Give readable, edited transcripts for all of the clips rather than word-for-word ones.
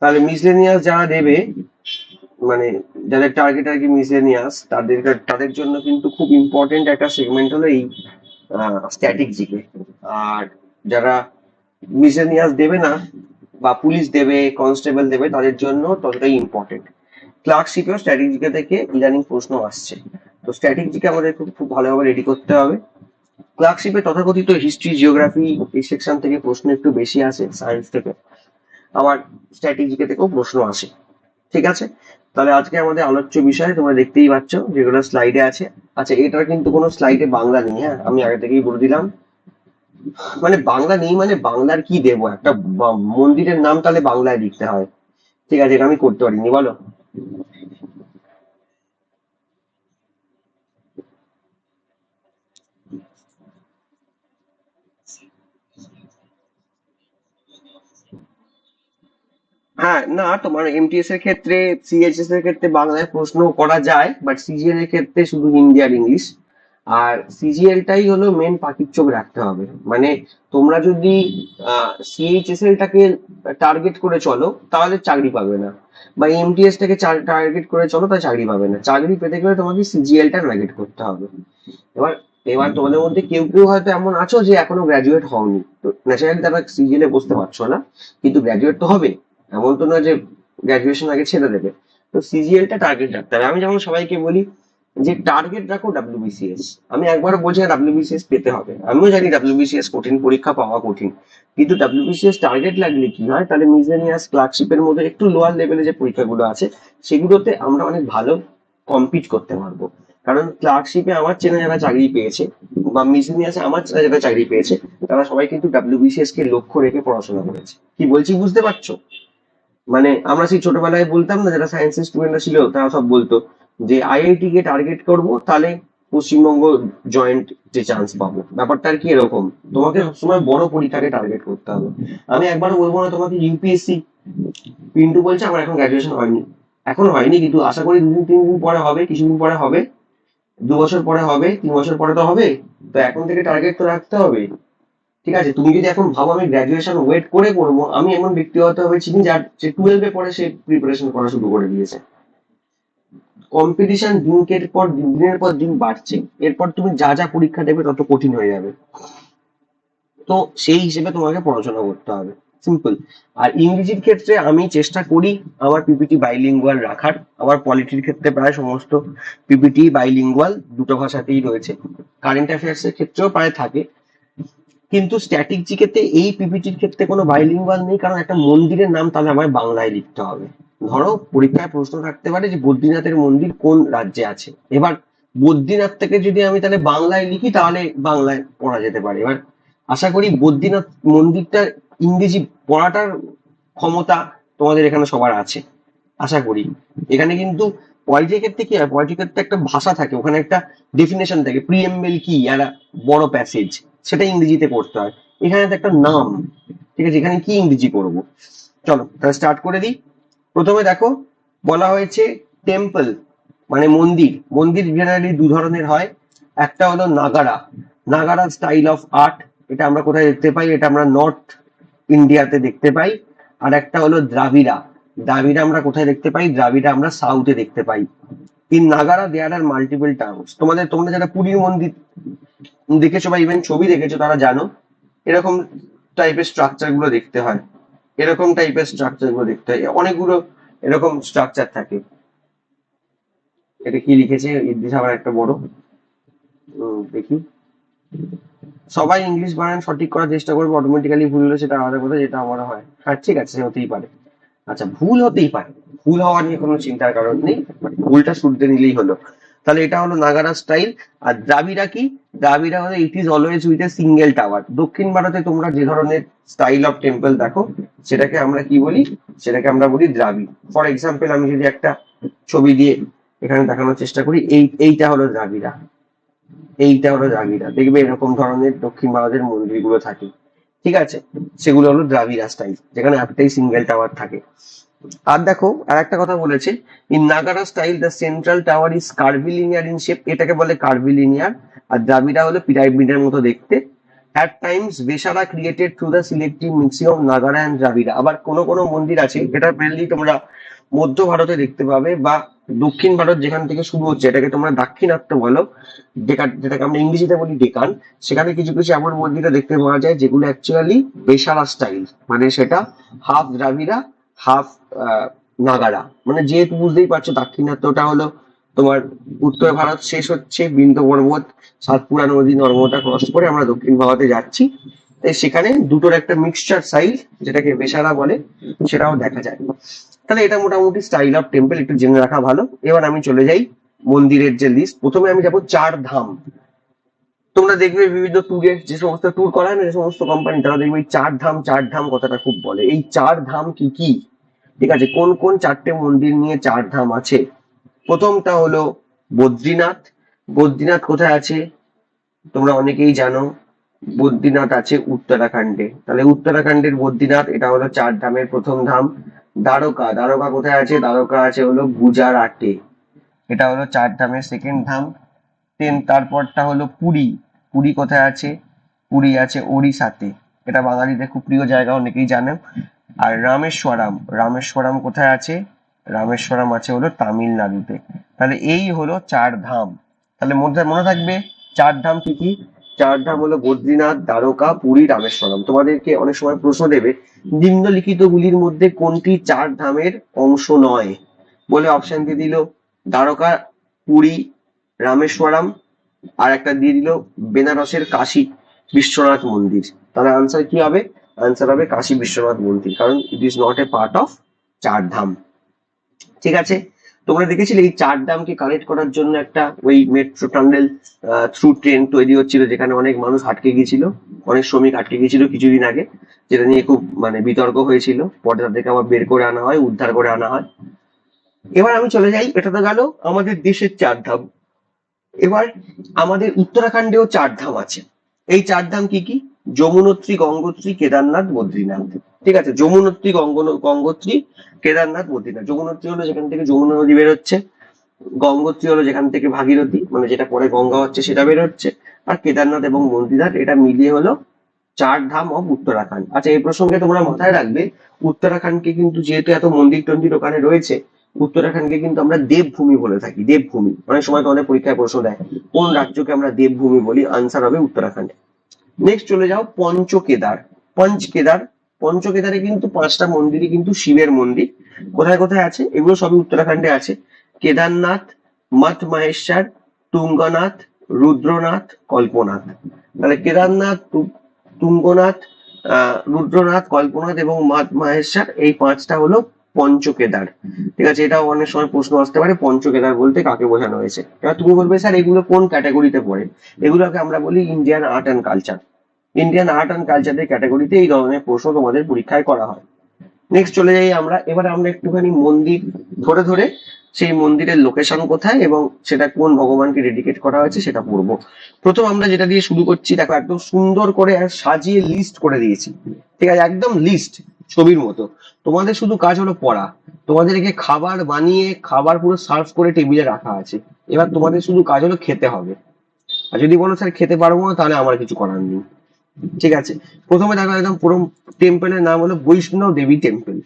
তাহলে মিসলেনিয়াস যারা দেবে, মানে যাদের টার্গেট আর কি মিসলেনিয়াস, তাদের জন্য কিন্তু খুব ইম্পর্টেন্ট একটা সেগমেন্ট হলো এই স্ট্যাটিক জিকে। আর যারা মিসলেনিয়াস দেবে না বা পুলিশ দেবে, কনস্টেবল দেবে, তাদের জন্য ততটাই ইম্পর্টেন্ট। ক্লার্কশিপেও স্ট্যাটিক জিকে থেকে ইদানিং প্রশ্ন আসছে। তো স্ট্যাটিক জিকে আমাদের খুব খুব ভালোভাবে রেডি করতে হবে। ক্লার্কশিপে তথাকথিত হিস্ট্রি, জিওগ্রাফি এই সেকশন থেকে প্রশ্ন একটু বেশি আসে, সায়েন্স থেকে। আবার স্ট্যাটিক জিকে থেকেও প্রশ্ন আসে। ঠিক আছে, তাহলে আজকে আমাদের আলোচ্য বিষয় তোমরা দেখতেই পাচ্ছ যেগুলো স্লাইডে আছে। আচ্ছা, এটার কিন্তু কোনো স্লাইডে বাংলা নেই, হ্যাঁ, আমি আগে থেকেই বলে দিলাম। মানে বাংলা নেই মানে বাংলার কি দেবো, একটা মন্দিরের নাম তাহলে বাংলায় লিখতে হয়। ঠিক আছে, এটা আমি করতে পারিনি, বলো। হ্যাঁ, না তোমার এমটিএস এর ক্ষেত্রে, সিএইচএস এর ক্ষেত্রে বাংলায় প্রশ্ন করা যায়, বাট সিজিএল এর ক্ষেত্রে শুধু হিন্দি আর ইংলিশ। আর সিজিএলটাই হলো মেন পাখির চোখ রাখতে হবে। মানে তোমরা যদি সিএইচএসএল টাকে টার্গেট করে চলো তাহলে চাকরি পাবে না, বা এমটিএস টাকে টার্গেট করে চলো তাহলে চাকরি পাবে না। চাকরি পেতে গেলে তোমাকে সিজিএলটা টার্গেট করতে হবে। এবার এবার তোমাদের মধ্যে কেউ কেউ হয়তো এমন আছো যে এখনো গ্রাজুয়েট হওনি, তো ন্যাচারালি তারা সিজিএল এ বসতে পারছো না, কিন্তু গ্রাজুয়েট তো হবে। এমন তো নয় যে গ্রাজুয়েশন আগে ছেড়ে দেবে। তো সিজিএল টা টার্গেট রাখতে হবে। আমি যেমন সবাইকে বলি যে টার্গেট রাখো ডাব্লিউবিসিএস। আমি একবারও বলছি না ডাব্লিউবিসিএস পেতে হবে, আমিও জানি ডাব্লিউবিসিএস কঠিন, পরীক্ষা পাওয়া কঠিন। কিন্তু ডাব্লিউবিসিএস টার্গেট লাগলে কি হয়, তাহলে মিসেলিনিয়াস, ক্লার্কশিপের মধ্যে একটু লোয়ার লেভেলে যে পরীক্ষাগুলো আছে সেগুলোতে আমরা অনেক ভালো কম্পিট করতে পারবো। কারণ ক্লার্কশিপে আমার চেনা যারা চাকরি পেয়েছে, বা মিসেলিনিয়াসে আমার চেনা যারা চাকরি পেয়েছে, তারা সবাই কিন্তু ডাব্লিউবিসিএস কে লক্ষ্য রেখে পড়াশোনা করেছে। কি বলছি বুঝতে পারছো? মানে আমরা সেই ছোটবেলায় বলতাম না, যারা সায়েন্সের স্টুডেন্টরা ছিল তারা সব বলতো যে আইআইটি কে টার্গেট করব, তাহলে পশ্চিমবঙ্গ জয়েন্ট যে চান্স পাবো। ব্যাপারটা আর কি এরকম, তোমাকে সবসময় বড় পরীক্ষাকে টার্গেট করতে হবে। আমি একবারও বলবো না তোমাকে ইউপিএসসি। পিন্টু বলছে আমার এখন গ্রাজুয়েশন হয়নি। এখন হয়নি, কিন্তু আশা করি দুদিন তিন দিন পরে হবে, কিছুদিন পরে হবে, 2 বছর পরে হবে, 3 বছর পরে তো হবে। তো এখন থেকে টার্গেট তো রাখতে হবে। ঠিক আছে, তুমি যদি এখন ভাবো আমি গ্রাজুয়েশন ওয়েট করে করবো, আমি এমন ব্যক্তিগতভাবে চিনি যার যে 12-এ পরে সে প্রিপারেশন করা শুরু করে দিয়েছে। কম্পিটিশন দিনের পর দিন, দিনের পর দিন বাড়ছে। এরপর তুমি যা যা পরীক্ষা দেবে তত কঠিন হয়ে যাবে। তো সেই হিসেবে তোমাকে পড়াশোনা করতে হবে, সিম্পল। আর ইংরেজির ক্ষেত্রে আমি চেষ্টা করি আমার পিপিটি বাইলিঙ্গুয়াল রাখার। আমার পলিটির ক্ষেত্রে প্রায় সমস্ত পিপিটি বাইলিঙ্গুয়াল, দুটো ভাষাতেই রয়েছে। কারেন্ট অ্যাফেয়ার্স এর ক্ষেত্রেও প্রায় থাকে। কিন্তু স্ট্যাটিক জিকেতে এই পিপিটির ক্ষেত্রে কোনো বাইলিঙ্গুয়াল নেই, কারণ একটা মন্দিরের নাম তাহলে আমায় বাংলায় লিখতে হবে। ধরো পরীক্ষায় প্রশ্ন থাকতে পারে যে বদ্রীনাথের মন্দির কোন রাজ্যে আছে। এবার বদ্রীনাথ থেকে যদি আমি তাহলে বাংলায় লিখি তাহলে বাংলায় পড়া যেতে পারে। এবার আশা করি বদ্রীনাথ মন্দিরটার ইংরেজি পড়াটার ক্ষমতা তোমাদের এখানে সবার আছে, আশা করি। এখানে কিন্তু পলিটির ক্ষেত্রে কি হয়, পলিটির ক্ষেত্রে একটা ভাষা থাকে, ওখানে একটা ডেফিনেশন থাকে, প্রিএমবেল কি, একটা বড় প্যাসেজ, সেটা ইংরেজিতে করতে হয়। এখানে তো একটা নাম। ঠিক আছে, এখানে কি ইংরেজি করব? চলো তাহলে স্টার্ট করে দিই। প্রথমে দেখো, বলা হয়েছে টেম্পল মানে মন্দির। মন্দির জেনারেলি দু ধরনের হয়। একটা হলো Nagara, Nagara style of art. এটা আমরা কোথায় দেখতে পাই? এটা আমরা নর্থ ইন্ডিয়াতে দেখতে পাই। আর একটা হলো দ্রাবিড়া। দ্রাবিড়া আমরা কোথায় দেখতে পাই? দ্রাবিড়া আমরা সাউথে দেখতে পাই। In Nagara there are multiple terms. তোমরা যারা পুরীর মন্দির দেখেছো বা ইভেন ছবি দেখেছো তারা জানো এরকম টাইপের স্ট্রাকচার গুলো দেখতে হয়। এরকম টাইপের স্ট্রাকচার গুলো দেখতে হয়, অনেকগুলো এরকম স্ট্রাকচার থাকে। এটা কি লিখেছে ইদ্রিস আবার একটা বড়, দেখি। সবাই ইংলিশ বানান সঠিক করার চেষ্টা করবে, অটোমেটিক্যালি ভুল হলে সেটা আলাদা কথা, যেটা আমার হয়। হ্যাঁ ঠিক আছে, সে হতেই পারে। আচ্ছা, ভুল হতেই পারে, ভুল হওয়া নিয়ে কোনো চিন্তার কারণ নেই, বাট ভুলটা শুনতে নিলেই হলো। তাহলে এটা হলো নাগারা স্টাইল। আর দ্রাবিড়া কি? দ্রাবিড়া হলো it is always with a single tower. দক্ষিণ ভারতে তোমরা যে ধরনের স্টাইল অফ টেম্পল দেখো সেটাকে আমরা কি বলি? সেটাকে আমরা বলি দ্রাবিড়। ফর এক্সাম্পল আমি যদি একটা ছবি দিয়ে এখানে দেখানোর চেষ্টা করি, এইটা হলো দ্রাবিড়া। এইটা হলো দ্রাবিড়া, দেখবে এরকম ধরনের দক্ষিণ ভারতের মন্দিরগুলো থাকে। ঠিক আছে, সেগুলো হলো দ্রাবিড়া স্টাইল, যেখানে একটাই সিঙ্গেল টাওয়ার থাকে। আর দেখো আর একটা কথা বলেছে, in Nagara style the central tower is curvilinear in shape. এটাকে বলে কার্ভিলিনিয়ার। আর দ্রাবিড়া হলো পিরামিডের মতো দেখতে। At times Vesara created through the selective mixing of Nagara and Dravida. আবার কোনো কোনো মন্দির আছে যেটা মেনলি তোমরা মধ্য ভারতে দেখতে পাবে, বা দক্ষিণ ভারত যেখান থেকে শুরু হচ্ছে এটাকে তোমরা দাক্ষিণাত্য বলো, যেটাকে আমরা ইংরেজিতে বলি ডেকান। সেখানে কিছু কিছু এমন মন্দিরে দেখতে পাওয়া যায় যেগুলো অ্যাকচুয়ালি বেসারা স্টাইল, মানে সেটা হাফ দ্রাবিড়া হাফ নাগারা। মানে যেহেতু বুঝতেই পারছো দাক্ষিণাত্যটা হলো তোমার উত্তর ভারত শেষ হচ্ছে বিন্ধ্য পর্বত, সাতপুরা নদী, নর্মদা ক্রস করে আমরা দক্ষিণ ভারতে যাচ্ছি, তাই সেখানে দুটোর একটা মিক্সচার সাইজ যেটাকে বেসারা বলে সেটাও দেখা যায়। তাহলে এটা মোটামুটি স্টাইল অফ টেম্পল একটু জেনে রাখা ভালো। এবার আমি চলে যাই মন্দিরের যে লিস্ট। প্রথমে আমি যাবো চার ধাম। তোমরা দেখবে বিভিন্ন ট্যুরের যে সমস্ত ট্যুর করায় না যে সমস্ত কোম্পানি, তারা দেখবে এই চার ধাম কথাটা খুব বলে। এই চার ধাম কি কি, ঠিক আছে, কোন কোন চারটে মন্দির নিয়ে চার ধাম আছে? প্রথমটা হলো বদ্রীনাথ। বদ্রীনাথ কোথায় আছে তোমরা অনেকেই জানো, বদ্রীনাথ আছে উত্তরাখণ্ডে। তাহলে উত্তরাখণ্ডের বদ্রীনাথ এটা হলো চার ধামের প্রথম ধাম। দ্বারকা, দ্বারকা কোথায় আছে? দ্বারকা আছে হলো গুজরাটে, এটা হলো চার ধামের সেকেন্ড ধাম। তারপরটা হলো পুরী। পুরী কোথায় আছে? পুরী আছে ওড়িশাতে, এটা বাঙালিদের খুব প্রিয় জায়গা, অনেকেই জানে। আর রামেশ্বরম, রামেশ্বরম কোথায় আছে? রামেশ্বরম আছে হলো তামিলনাড়ুতে। তাহলে এই হলো চার ধাম। তাহলে মধ্যে মনে থাকবে চার ধাম কি কি? চার ধাম হলো বদ্রীনাথ, দ্বারকা, পুরী, রামেশ্বরম। তোমাদেরকে অনেক সময় প্রশ্ন দেবে নিম্নলিখিত গুলির মধ্যে কোনটি চার ধামের অংশ নয়, বলে অপশন দিয়ে দিল দ্বারকা, পুরী, রামেশ্বরম, আর একটা দিয়ে দিল বেনারসের কাশী বিশ্বনাথ মন্দির। তাহলে আনসার কি হবে? আনসার হবে কাশী বিশ্বনাথ মন্দির, কারণ it is not a part of চার ধাম। ঠিক আছে, তোমরা দেখেছিলে এই চার ধামকে কানেক্ট করার জন্য একটা ওই মেট্রো টানেল থ্রু ট্রেন তৈরি হচ্ছিল, যেখানে অনেক মানুষ আটকে গিয়েছিল, অনেক শ্রমিক আটকে গিয়েছিল কিছুদিন আগে, যেটা নিয়ে খুব মানে বিতর্ক হয়েছিল। পরে তাদেরকে আবার বের করে আনা হয়, উদ্ধার করে আনা হয়। এবার আমি চলে যাই, এটা তো গেল আমাদের দেশের চার ধাম। এবার আমাদের উত্তরাখণ্ডেও চার ধাম আছে। এই চার ধাম কি কি? যমুনোত্রী, গঙ্গোত্রী, কেদারনাথ, বদ্রীনাথ। ঠিক আছে, যমুনোত্রী, গঙ্গোত্রী, কেদারনাথ, বদ্রীনাথ। যমুনোত্রী হলো যেখান থেকে যমুনা নদী বেরোচ্ছে, গঙ্গোত্রী হলো যেখান থেকে ভাগীরথী মানে যেটা পরে গঙ্গা হচ্ছে সেটা বেরোচ্ছে, আর কেদারনাথ এবং বদ্রীনাথ এটা মিলিয়ে হলো চার ধাম অফ উত্তরাখণ্ড। আচ্ছা, এই প্রসঙ্গে তোমরা মাথায় রাখবে উত্তরাখণ্ডকে কিন্তু যেহেতু এত মন্দির টন্দির ওখানে রয়েছে, উত্তরাখণ্ডকে কিন্তু আমরা দেবভূমি বলে থাকি। দেবভূমি অনেক সময় তো অনেক পরীক্ষায় প্রশ্ন দেয় কোন রাজ্যকে আমরা দেবভূমি বলি, আনসার হবে উত্তরাখণ্ড। নেক্সট চলে যাও পঞ্চকেদার। পঞ্চকেদার, পঞ্চকেদারে কিন্তু পাঁচটা মন্দিরই কিন্তু শিবের মন্দির। কোথায় কোথায় আছে? এগুলো সবই উত্তরাখণ্ডে আছে। কেদারনাথ, মঠ মহেশ্বর, তুঙ্গনাথ, রুদ্রনাথ, কল্পনাথ। তাহলে কেদারনাথ, তুঙ্গনাথ, রুদ্রনাথ, কল্পনাথ এবং মঠ মহেশ্বর, এই পাঁচটা হলো পঞ্চকেদার। ঠিক আছে, এটাও অনেক সময় প্রশ্ন আসতে পারে পঞ্চকেদার বলতে কাকে বোঝানো হয়েছে। এবার তুমি বলবে স্যার এগুলো কোন ক্যাটাগরিতে পড়ে? এগুলোকে আমরা বলি Indian art and culture. Indian art and কালচারের ক্যাটাগরিতে এই ধরনের প্রশ্ন তোমাদের পরীক্ষায় করা হয়। নেক্সট চলে যাই আমরা, এবার আমরা একটুখানি মন্দির ধরে ধরে সেই মন্দিরের লোকেশন কোথায় এবং সেটা কোন ভগবানকে ডেডিকেট করা হয়েছে সেটা পড়বো। প্রথম আমরা যেটা দিয়ে শুরু করছি, দেখো একদম সুন্দর করে সাজিয়ে লিস্ট করে দিয়েছি। ঠিক আছে, একদম লিস্ট ছবির মতো। তোমাদের শুধু কাজ হলো পড়া। তোমাদেরকে খাবার বানিয়ে খাবার পুরো সার্ভ করে টেবিলে রাখা আছে, এবার তোমাদের শুধু কাজ হলো খেতে হবে। আর যদি বলো স্যার খেতে পারবো না, তাহলে আমার কিছু করার নেই। ঠিক আছে, প্রথমে দেখো একদম পুরো টেম্পলের নাম হলো বৈষ্ণব দেবী টেম্পল।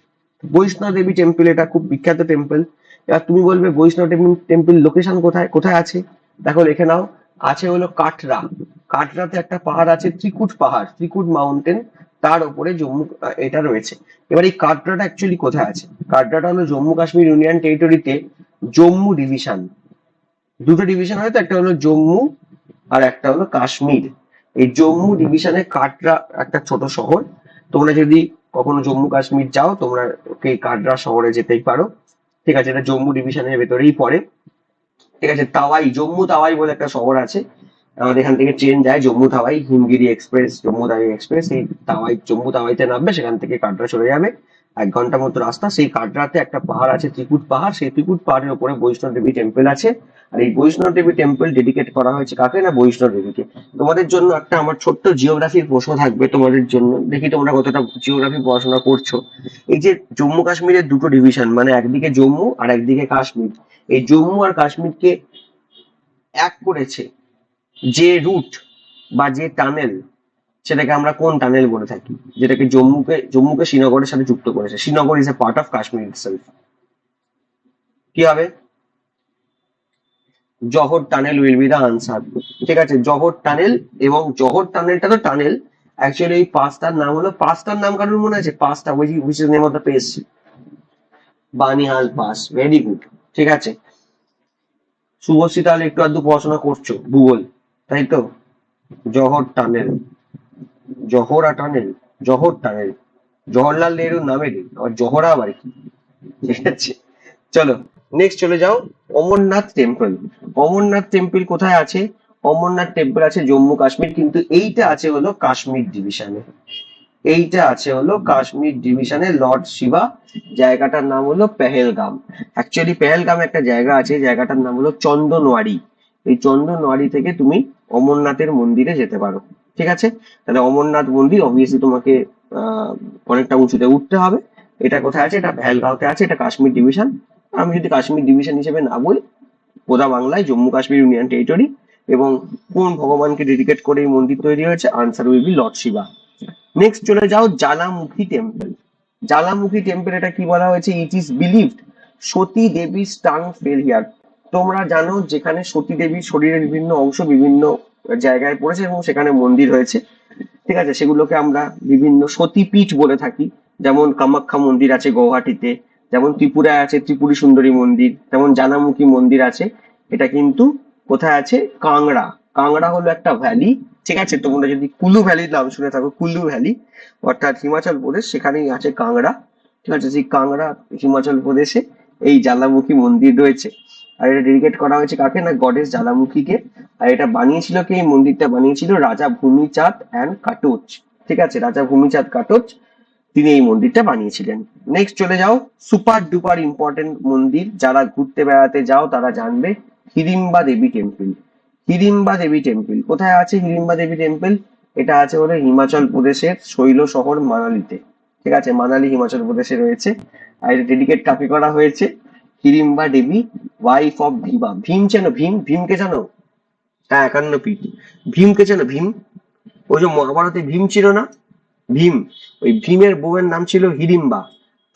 বৈষ্ণব দেবী টেম্পল এটা খুব বিখ্যাত টেম্পল। এবার তুমি বলবে বৈষ্ণব টেম্পল লোকেশন কোথায়? কোথায় আছে দেখো লিখে নাও। আছে হলো কাটরা। কাটরাতে একটা পাহাড় আছে, ত্রিকুট পাহাড়, ত্রিকুট মাউন্টেন, তার উপরে জম্মু এটা রয়েছে। এবার এই কাটরাটা অ্যাকচুয়ালি কোথায় আছে? কাটরাটা হলো জম্মু কাশ্মীর ইউনিয়ন টেরিটরিতে জম্মু ডিভিশন। দুটো ডিভিশন হয় তো, একটা হলো জম্মু আর একটা হলো কাশ্মীর। এই জম্মু ডিভিশনে কাটরা একটা ছোট শহর। তোমরা যদি কখনো জম্মু কাশ্মীর যাও তোমরা এই কাটরা শহরে যেতেই পারো। ঠিক আছে, এটা জম্মু ডিভিশনের ভেতরেই পড়ে। ঠিক আছে, তাওয়াই, জম্মু তাওয়াই বলে একটা শহর আছে। আমাদের এখান থেকে ট্রেন যায় জম্মু তাওয়াই, হিমগিরি এক্সপ্রেস, জম্মু তাওয়াই এক্সপ্রেস। এই তাওয়াই জম্মু তাওয়াইতে নামবে, সেখান থেকে কাটরা চলে যাবে 1 ঘন্টা মতো রাস্তা। সেই কাটরাতে একটা পাহাড় আছে ত্রিকুট পাহাড়, সেই ত্রিকুট পাহাড়ের উপরে বৈষ্ণব দেবী টেম্পল আছে। আর এই বৈষ্ণব দেবী টেম্পল ডেডিকেট করা হয়েছে কাকে? না বৈষ্ণব দেবীকে। তোমাদের জন্য একটা আমার ছোট্ট জিওগ্রাফির প্রশ্ন থাকবে তোমাদের জন্য, দেখি তোমরা কতটা জিওগ্রাফি পড়াশোনা করছো। এই যে জম্মু কাশ্মীরের দুটো ডিভিশন, মানে একদিকে জম্মু আর একদিকে কাশ্মীর, এই জম্মু আর কাশ্মীরকে এক করেছে যে রুট বা যে টানেল, সেটাকে আমরা কোন টানেল বলে থাকি, যেটাকে জম্মুকে শ্রীনগরের সাথে যুক্ত করেছে। Srinagar is a part of Kashmir itself. কি হবে? Jawahar tunnel will be the answer. ঠিক আছে, জহর টানেল। এবং জহর টানেলটা তো টানেল, অ্যাকচুয়ালি এই পাসটার নাম হলো, পাসটার নাম কারোর মনে আছে? পাসটা which is name of the place, Banihal pass. Very good. ঠিক আছে, শুভশ্রী তাহলে একটু আধটু পড়াশোনা করছো ভূগোল, তাই তো? জহর টানেল, জহরা টানেল, জহর টানেল, জওহরলাল নেহরুর নামে নেই, আবার জহরা আবার কি? ঠিক আছে, চলো নেক্সট চলে যাও। অমরনাথ টেম্পল। অমরনাথ টেম্পল কোথায় আছে? অমরনাথ টেম্পল আছে জম্মু কাশ্মীর, কিন্তু এইটা আছে হলো কাশ্মীর ডিভিশনে। এইটা আছে হলো কাশ্মীর ডিভিশনে লর্ড শিবা। জায়গাটার নাম হলো পেহেলগাম। অ্যাকচুয়ালি পেহেলগামে একটা জায়গা আছে, জায়গাটার নাম হলো চন্দনওয়ারি। এই চন্দনওয়ারি থেকে তুমি অমরনাথের মন্দিরে যেতে পারো। ঠিক আছে, তাহলে অমরনাথ মন্দির অবভিয়াসলি তোমাকে অনেকটা উঁচুতে উঠতে হবে। এটা কোথায় আছে? এটা পেহেলগাঁওতে আছে, এটা কাশ্মীর ডিভিশন। আমি যদি কাশ্মীর ডিভিশন হিসেবে না বলি, গোদা বাংলায় জম্মু কাশ্মীর ইউনিয়ন টেরিটরি। এবং কোন ভগবানকে ডেডিকেট করে এই মন্দির তৈরি হয়েছে? Answer will be lord Shiva. Next চলে যাও জ্বালামুখী টেম্পল। জ্বালামুখী টেম্পল, এটা কি বলা হয়েছে? It is believed Sati Devi stung fell here. তোমরা জানো যেখানে সতী দেবীর শরীরের বিভিন্ন অংশ বিভিন্ন জায়গায় পড়েছে এবং সেখানে মন্দির হয়েছে। ঠিক আছে, সেগুলোকে আমরা বিভিন্ন সতীপীঠ বলে থাকি। যেমন কামাখ্যা মন্দির আছে গৌহাটিতে, যেমন ত্রিপুরায় আছে ত্রিপুরী সুন্দরী মন্দির, তেমন জ্বালামুখী মন্দির আছে। এটা কিন্তু কোথায় আছে? কাংড়া। কাংড়া হলো একটা ভ্যালি। ঠিক আছে, তোমরা যদি কুলু ভ্যালির নাম শুনে থাকো, কুলু ভ্যালি অর্থাৎ হিমাচল প্রদেশ, সেখানেই আছে কাংড়া। ঠিক আছে, সেই কাংড়া হিমাচল প্রদেশে এই জ্বালামুখী মন্দির রয়েছে। আর এটা ডেডিকেট করা হয়েছে কাকে? না গডেস জ্বালামুখীকে। আর এটা বানিয়েছিল কে? এই মন্দিরটা বানিয়েছিল রাজা ভূমিচাঁদ অ্যান্ড কাটোচ। ঠিক আছে, রাজা ভূমিচাঁদ কাটোচ, তিনি এই মন্দিরটা বানিয়েছিলেন। নেক্সট চলে যাও, সুপার ডুপার ইম্পর্টেন্ট মন্দির, যারা ঘুরতে বেড়াতে যাও তারা জানবে, হিড়িম্বা দেবী টেম্পল। হিড়িম্বা দেবী টেম্পল কোথায় আছে? হিড়িম্বা দেবী টেম্পল, এটা আছে হলো হিমাচল প্রদেশের শৈল শহর মানালিতে। ঠিক আছে, মানালি হিমাচল প্রদেশে রয়েছে। আর এটা ডেডিকেট কাকে করা হয়েছে? হিড়িম্বা দেবী, ওয়াইফ অফ ভীমা। ভীম চেনো? ভীম, ভীমকে জানো? হ্যাঁ, 51 ফিট। ভীমকে চেনো? ভীম, ওই যে মহাভারতে ভীম ছিল না, ভীম, ওই ভীমের বউয়ের নাম ছিল হিড়িম্বা।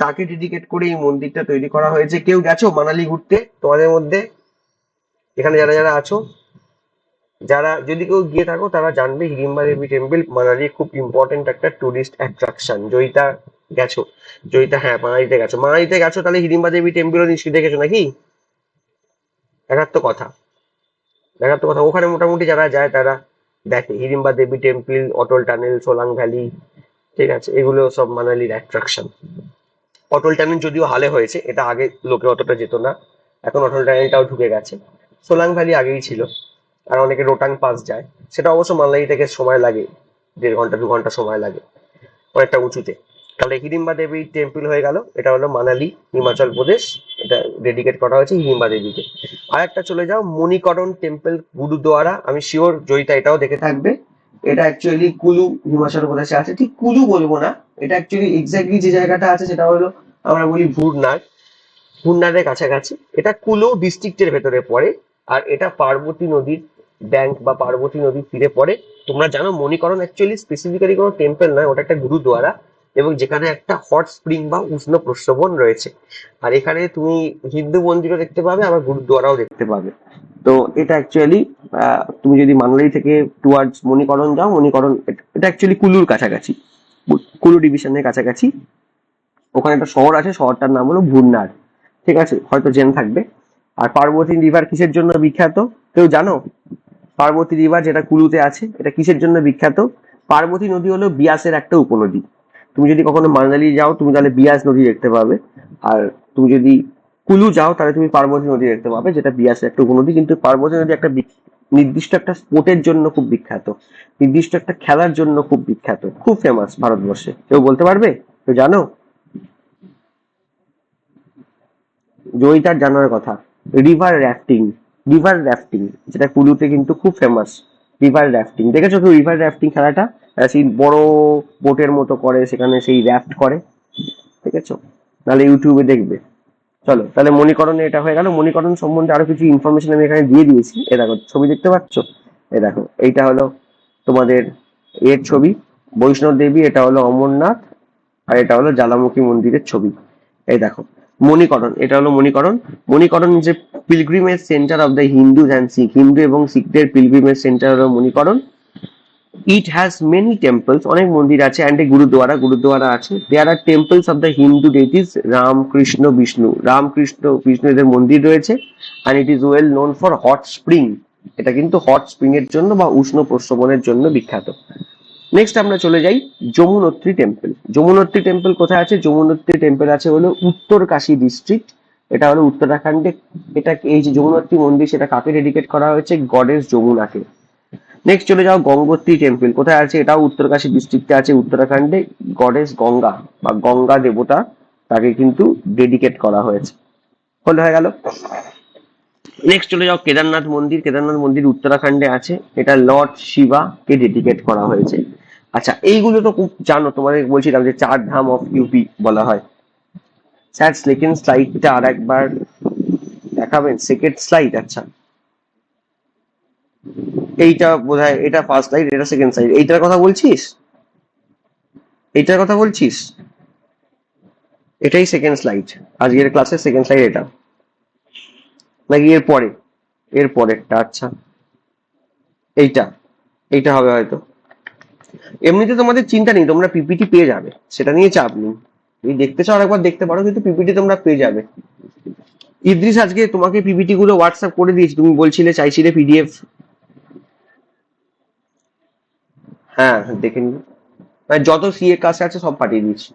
তাকে ডেডিকেট করে এই মন্দিরটা তৈরি করা হয়েছে। কেউ গেছো মানালি ঘুরতে তোমাদের মধ্যে? এখানে যারা যারা আছো, যারা যদি কেউ গিয়ে থাকো তারা জানবে হিড়িম্বা দেবী টেম্পল মানালির খুব ইম্পর্টেন্ট একটা টুরিস্ট অ্যাট্রাকশন। জয়িতা গেছো? জয়িতা, হ্যাঁ মানালিতে গেছো। মানালিতে গেছো তাহলে হিড়িম্বা দেবী টেম্পলও নিশ্চয়ই দেখেছো নাকি? দেখার তো কথা, দেখার তো কথা। ওখানে মোটামুটি যারা যায় তারা দেখে হিড়িম্বা দেবী টেম্পল, অটল টানেল, সোলাং ভ্যালি। ঠিক আছে, এগুলো সব মানালির অ্যাট্রাকশন। অটল টানেল যদিও হালে হয়েছে, এটা আগে লোকে অতটা যেত না, এখন অটল টানেলটাও ঢুকে গেছে। সোলাং ভ্যালি আগেই ছিল। আর অনেকে রোটাং পাস যায়, সেটা অবশ্য মানালি থেকে সময় লাগে, 1.5 ঘন্টা 2 ঘন্টা সময় লাগে, অনেকটা উঁচুতে। তাহলে হিড়িম্বা দেবী টেম্পল হয়ে গেল, এটা হলো মানালি হিমাচল প্রদেশ। এটা ডেডিকেট করা হয়েছে হিড়িম্বা দেবীকে। আর একটা চলে যাও মণিকরণ টেম্পল গুরুদুয়ারা। আমি শিওর জয়িতা এটাও দেখে থাকবে। এটা অ্যাকচুয়ালি কুলু হিমাচল প্রদেশে আছে। ঠিক কুলু বলবো না, এটা অ্যাকচুয়ালি এক্স্যাক্টলি যে জায়গাটা আছে সেটা হলো আমরা বলি ভুরনাথ। ভুরনাথের কাছাকাছি, এটা কুলু ডিস্ট্রিক্টের ভেতরে পড়ে। আর এটা পার্বতী নদীর ব্যাংক বা পার্বতী নদীর তীরে পড়ে। তোমরা জানো মণিকরণ অ্যাকচুয়ালি স্পেসিফিক্যালি কোনো টেম্পল নয়, ওটা একটা গুরুদুয়ারা, এবং যেখানে একটা হট স্প্রিং বা উষ্ণ প্রস্রবণ রয়েছে। আর এখানে তুমি হিন্দু মন্দিরও দেখতে পাবে, আবার গুরুদুয়ারাও দেখতে পাবে। তো এটা অ্যাকচুয়ালি তুমি যদি মানালি থেকে টুয়ার্ডস মণিকরণ যাও, মণিকরণ এটা অ্যাকচুয়ালি কুলুর কাছাকাছি, কুলু ডিভিশনের কাছাকাছি। ওখানে একটা শহর আছে, শহরটার নাম হলো ভুরনার। ঠিক আছে, হয়তো জেনে থাকবে। আর পার্বতী রিভার কিসের জন্য বিখ্যাত কেউ জানো? পার্বতী রিভার যেটা কুলুতে আছে, এটা কিসের জন্য বিখ্যাত? পার্বতী নদী হলো বিয়াসের একটা উপনদী। তুমি যদি কখনো মানালি যাও তুমি তাহলে বিয়াস নদী দেখতে পাবে। আর তুমি যদি কুলু যাও তাহলে তুমি পার্বতী নদী দেখতে পাবে, যেটা বিয়াসের একটা উপনদী। কিন্তু পার্বতী নদী একটা নির্দিষ্ট একটা স্পোর্টের জন্য খুব বিখ্যাত, নির্দিষ্ট একটা খেলার জন্য খুব বিখ্যাত, খুব ফেমাস ভারতবর্ষে। কেউ বলতে পারবে? কেউ জানো? জয়িতার জানার কথা। রিভার র্যাফটিং, রিভার র্যাফটিং যেটা কুলুতে কিন্তু খুব ফেমাস। রিভার র্যাফটিং দেখেছো কেউ? রিভার র্যাফটিং খেলাটা সেই বড় বোটের মতো করে, সেখানে সেই র্যাফট করে, দেখেছো? নাহলে ইউটিউবে দেখবে। চলো তাহলে মণিকরণে এটা হয়ে গেল। মণিকরণ সম্বন্ধে আরো কিছু ইনফরমেশন আমি এখানে দিয়ে দিয়েছি। এ দেখো ছবি দেখতে পাচ্ছ, এ দেখো এইটা হলো তোমাদের এর ছবি। বৈষ্ণব দেবী, এটা হলো অমরনাথ, আর এটা হলো জ্বালামুখী মন্দিরের ছবি। এই দেখো মণিকরণ, এটা হলো মণিকরণ। মণিকরণ যে pilgrimage centre of the Hindu and Sikh, Hindu এবং শিখদের পিলগ্রিমেজ সেন্টার হলো Manikaran. It has many temples, অনেক মন্দির আছে, অ্যান্ড এ গুরুদ্বারা আছে। There are temples of the Hindu deities Ram Krishna Vishnu, Ram Krishna Vishnu এদের মন্দির রয়েছে। And it is well known for hot spring, এটা কিন্তু হট স্প্রিং এর জন্য বা উষ্ণ প্রস্রবণের জন্য বিখ্যাত। নেক্সট আমরা চলে যাই যমুনোত্রী টেম্পল। যমুনোত্রী টেম্পল কোথায় আছে? যমুনোত্রী টেম্পল আছে হলো উত্তর কাশী ডিস্ট্রিক্ট, এটা হলো উত্তরাখণ্ডে। এটা এই যে যমুনোত্রী মন্দির, সেটা কাকে ডেডিকেট করা হয়েছে? গডেস যমুনাকে। নেক্সট চলে যাও গঙ্গোত্রী টেম্পল, কোথায় আছে? এটাও উত্তরকাশী ডিস্ট্রিক্টে আছে উত্তরাখণ্ডে। গডেস গঙ্গা বা গঙ্গা দেবতা, তাকে কিন্তু ডেডিকেট করা হয়েছে। হয়ে গেল। নেক্সট চলে যাও কেদারনাথ মন্দির। কেদারনাথ মন্দির উত্তরাখণ্ডে আছে, এটা লর্ড শিবা কে ডেডিকেট করা হয়েছে। আচ্ছা, এইগুলো তো খুব জানো, তোমাদের বলছিলাম যে 4 ধাম অফ ইউপি বলা হয়। স্যার সেকেন্ড স্লাইডটা আর একবার দেখাবেন? সেকেন্ড স্লাইড, আচ্ছা এইটা বোধহয়, এটা ফার্স্ট স্লাইড, এটা সেকেন্ড স্লাইড। এইটার কথা বলছিস? এইটার কথা বলছিস? এটাই সেকেন্ড স্লাইড, আজকের ক্লাসের সেকেন্ড স্লাইড এটা, নাকি এর পরে? এর পরেরটা, আচ্ছা এইটা, এইটা হবে হয়তো। এমনিতে তোমাদের চিন্তা নেই, তোমরা পিপিটি পেয়ে যাবে, সেটা নিয়ে চাপ নেই। তুমি দেখতে চাও একবার দেখতে পারো, কিন্তু পিপিটি তোমরা পেয়ে যাবে। ইদ্রিস, আজকে তোমাকে পিপিটি গুলো হোয়াটসঅ্যাপ করে দিয়েছি, তুমি বলছিলে চাইছিলে পিডিএফ। হ্যাঁ দেখে নি, মানে যত সিএ কাছে আছে সব পাঠিয়ে দিয়েছি।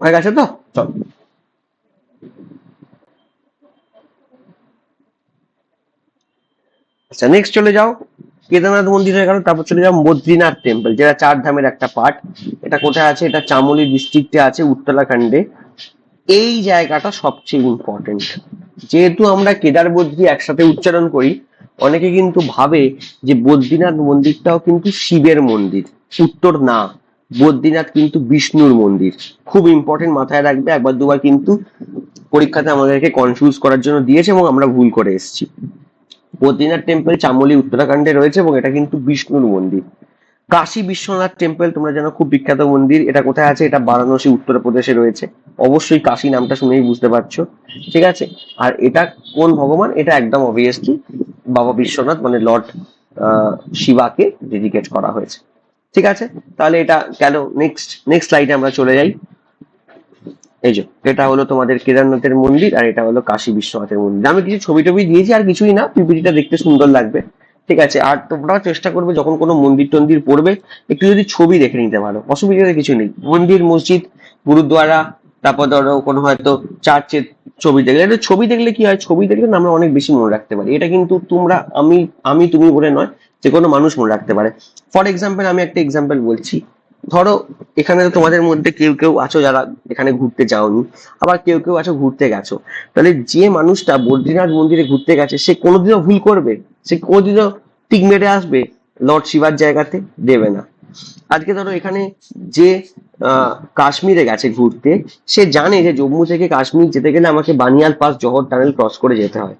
হয়ে গেছে তো, চল। আচ্ছা নেক্সট চলে যাও, কেদারনাথ মন্দির হয়ে গেল, তারপর চলে যাও বদ্রীনাথ টেম্পল, যেটা 4 ধামের একটা পার্ট। এটা কোথায় আছে? এটা চামোলি ডিস্ট্রিক্টে আছে উত্তরাখণ্ডে। এই জায়গাটা সবচেয়ে ইম্পর্টেন্ট, যেহেতু আমরা কেদার বদ্রী একসাথে উচ্চারণ করি, অনেকে কিন্তু ভাবে যে বদ্রীনাথ মন্দিরটাও কিন্তু শিবের মন্দির। উত্তর না, বদ্রীনাথ কিন্তু বিষ্ণুর মন্দির। খুব ইম্পর্টেন্ট, মাথায় রাখবে, একবার দুবার কিন্তু পরীক্ষাতে আমাদেরকে কনফিউজ করার জন্য দিয়েছে এবং আমরা ভুল করে এসেছি। বদ্রীনাথ টেম্পল চামোলি উত্তরাখণ্ডে রয়েছে এবং এটা কিন্তু বিষ্ণুর মন্দির। কাশী বিশ্বনাথ টেম্পল তোমরা জানো, খুব বিখ্যাত মন্দির। এটা কোথায় আছে? এটা বারাণসী উত্তরপ্রদেশে রয়েছে। অবশ্যই কাশী নামটা শুনেই বুঝতে পারছো, ঠিক আছে। আর এটা কোন ভগবান? এটা একদম অবভিয়াসলি বাবা বিশ্বনাথ, মানে লর্ড শিবাকে ডেডিকেট করা হয়েছে, ঠিক আছে। তাহলে এটা গেল। নেক্সট নেক্সট স্লাইডে আমরা চলে যাই। এই যে এটা হলো তোমাদের কেদারনাথের মন্দির, আর এটা হলো কাশী বিশ্বনাথের মন্দির। আমি কিছু ছবি টবি দিয়েছি, আর কিছুই না, পিপিটিটা দেখতে সুন্দর লাগবে, ঠিক আছে। আর তোমরা চেষ্টা করবে যখন কোনো মন্দির টন্দির পড়বে, একটু যদি ছবি দেখে নিতে পারো, অসুবিধা কিছু নেই। মন্দির, মসজিদ, গুরুদ্বারা, তারপর ধরো কোনো হয়তো চার্চের ছবি দেখলে, এটা ছবি দেখলে কি হয়? ছবি দেখলে না আমরা অনেক বেশি মনে রাখতে পারি। এটা কিন্তু তোমরা, আমি আমি তুমি বলে নয়, যে কোনো মানুষ মনে রাখতে পারে। ফর এক্সাম্পল, আমি একটা এক্সাম্পল বলছি। ধরো এখানে তো তোমাদের মধ্যে কেউ কেউ আছো যারা এখানে ঘুরতে যাওনি, আবার কেউ কেউ আছো ঘুরতে গেছো। তাহলে যে মানুষটা বদ্রীনাথ মন্দিরে ঘুরতে গেছে, সে কোনোদিনও ভুল করবে? সে কোনোদিনও টিক মেরে আসবে লর্ড শিবার জায়গাতে? দেবে না। আজকে ধরো এখানে যে কাশ্মীরে গেছে ঘুরতে, সে জানে যে জম্মু থেকে কাশ্মীর যেতে গেলে আমাকে বানিয়াল পাস জহর টানেল ক্রস করে যেতে হয়।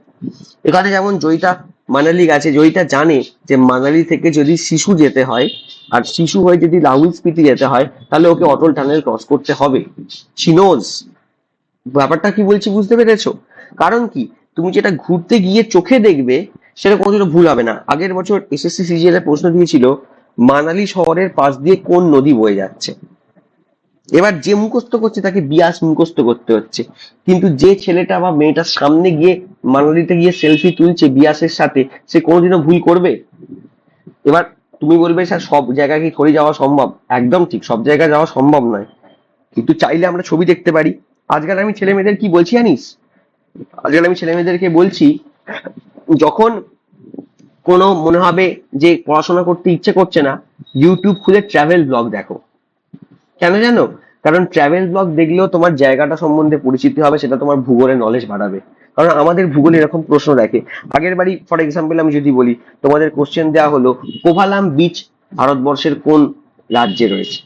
এখানে যেমন জয়িতা মানালি গেছে, জয়িতা জানে যে মানালি থেকে যদি শিশু যেতে হয়, আর শিশু হয়ে যদি লাহুল স্পিতি যেতে হয়, তাহলে ওকে অটল টানেল ক্রস করতে হবে। শিনোজ ব্যাপারটা কি বলছি, বুঝতে পেরেছো? কারণ কি, তুমি যেটা ঘুরতে গিয়ে চোখে দেখবে, সেটা কোনোদিনও ভুল হবে না। আগের বছর এসএসসি সিজিএল এর প্রশ্ন দিয়েছিল, মানালি শহরের পাশ দিয়ে কোন নদী বয়ে যাচ্ছে। এবার যে মুখস্থ করছে তাকে বিয়াস মুখস্থ করতে হচ্ছে, কিন্তু যে ছেলেটা বা মেয়েটার সামনে গিয়ে মানালিতে গিয়ে সেলফি তুলছে বিয়াসের সাথে, সে কোনোদিনও ভুল করবে? এবার তুমি বলবে স্যার সব জায়গায় কি থরি যাওয়া সম্ভব? একদম ঠিক, সব জায়গায় যাওয়া সম্ভব নয়, কিন্তু চাইলে আমরা ছবি দেখতে পারি। আজকাল আমি ছেলে মেয়েদের কি বলছি জানিস? আজকাল আমি ছেলে মেয়েদেরকে বলছি, যখন কোনো মনে হবে যে পড়াশোনা করতে ইচ্ছে করছে না, ইউটিউব খুলে ট্রাভেল ব্লগ দেখো। কেন জানো? কারণ ট্রাভেল ব্লগ দেখলেও তোমার জায়গাটা সম্বন্ধে পরিচিতি হবে, সেটা তোমার ভূগোলের নলেজ বাড়াবে। কারণ আমাদের ভূগোলে এরকম প্রশ্ন দেখে। আগের বারই ফর এক্সাম্পল আমি যদি বলি, তোমাদের কোশ্চেন দেওয়া হলো কোভালাম বিচ ভারতবর্ষের কোন রাজ্যে রয়েছে।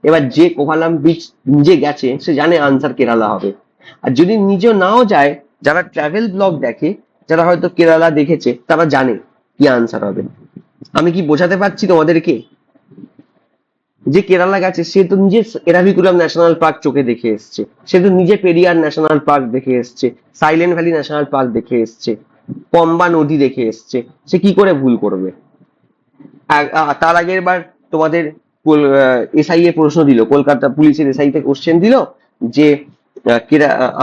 এবার যে কোভালাম বিচ নিজে গেছে সে জানে আনসার কেরালা হবে। আর যদি নিজে নাও যায়, যারা ট্রাভেল ব্লগ দেখে, যারা হয়তো কেরালা দেখেছে, তারা জানে কি আনসার হবে। আমি কি বোঝাতে পারছি তোমাদেরকে? যে কেরালা গেছে সে তো নিজে এরাভিকুলাম ন্যাশনাল পার্ক চোখে দেখে এসছে, সে তো নিজে পেরিয়ার ন্যাশনাল পার্ক দেখে এসছে, সাইলেন্ট ভ্যালি ন্যাশনাল পার্ক দেখে এসছে, পম্বা নদী দেখে এসছে, সে কি করে ভুল করবে? তার আগের বার তোমাদের এসআই এ প্রশ্ন দিল, কলকাতা পুলিশের এসআই তে কোশ্চেন দিল যে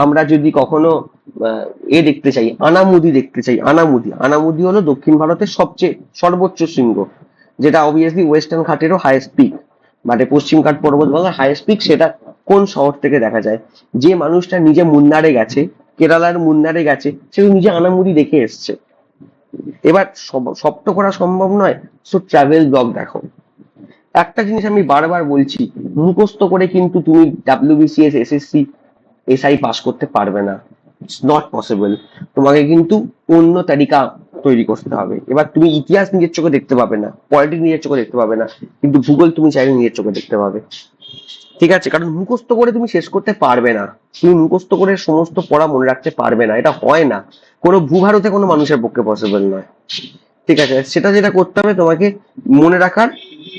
আমরা যদি কখনো দেখতে চাই, আনামুদি দেখতে চাই, আনামুদি, আনামুদি হলো দক্ষিণ ভারতের সবচেয়ে সর্বোচ্চ শৃঙ্গ, যেটা অবভিয়াসলি ওয়েস্টার্ন ঘাটেরও হাইয়েস্ট পিক, মানে পশ্চিম ঘাট পর্বতমালার হাইয়েস্ট পিক, সেটা কোন শহর থেকে দেখা যায়? যে মানুষটা নিজে মুন্নারে গেছে, কেরালার মুন্নারে গেছে, সে তো নিজে আনামুদি দেখে এসছে। এবার সব তো করা সম্ভব নয়, সো ট্রাভেল ব্লগ দেখো। একটা জিনিস আমি বারবার বলছি, মুখস্থ করে কিন্তু তুমি ডাব্লিউবিসিএস, এসএসসি, এসআই পাস করতে পারবে না, ইটস নট পসিবল। তোমাকে কিন্তু অন্য তালিকা তৈরি করতে হবে। এবার তুমি ইতিহাস নিজের চোখে দেখতে পাবে না, পলিটিক্স নিজের চোখে দেখতে পাবে না, কিন্তু ভূগোল তুমি চাইলে নিজের চোখে দেখতে পাবে। ঠিক আছে? কারণ মুখস্থ করে তুমি শেষ করতে পারবে না, তুমি মুখস্থ করে সমস্ত পড়া মনে রাখতে পারবে না, এটা হয় না, কোনো ভূভারতে কোনো মানুষের পক্ষে পসিবল নয়। ঠিক আছে? সেটা যেটা করতে হবে, তোমাকে মনে রাখার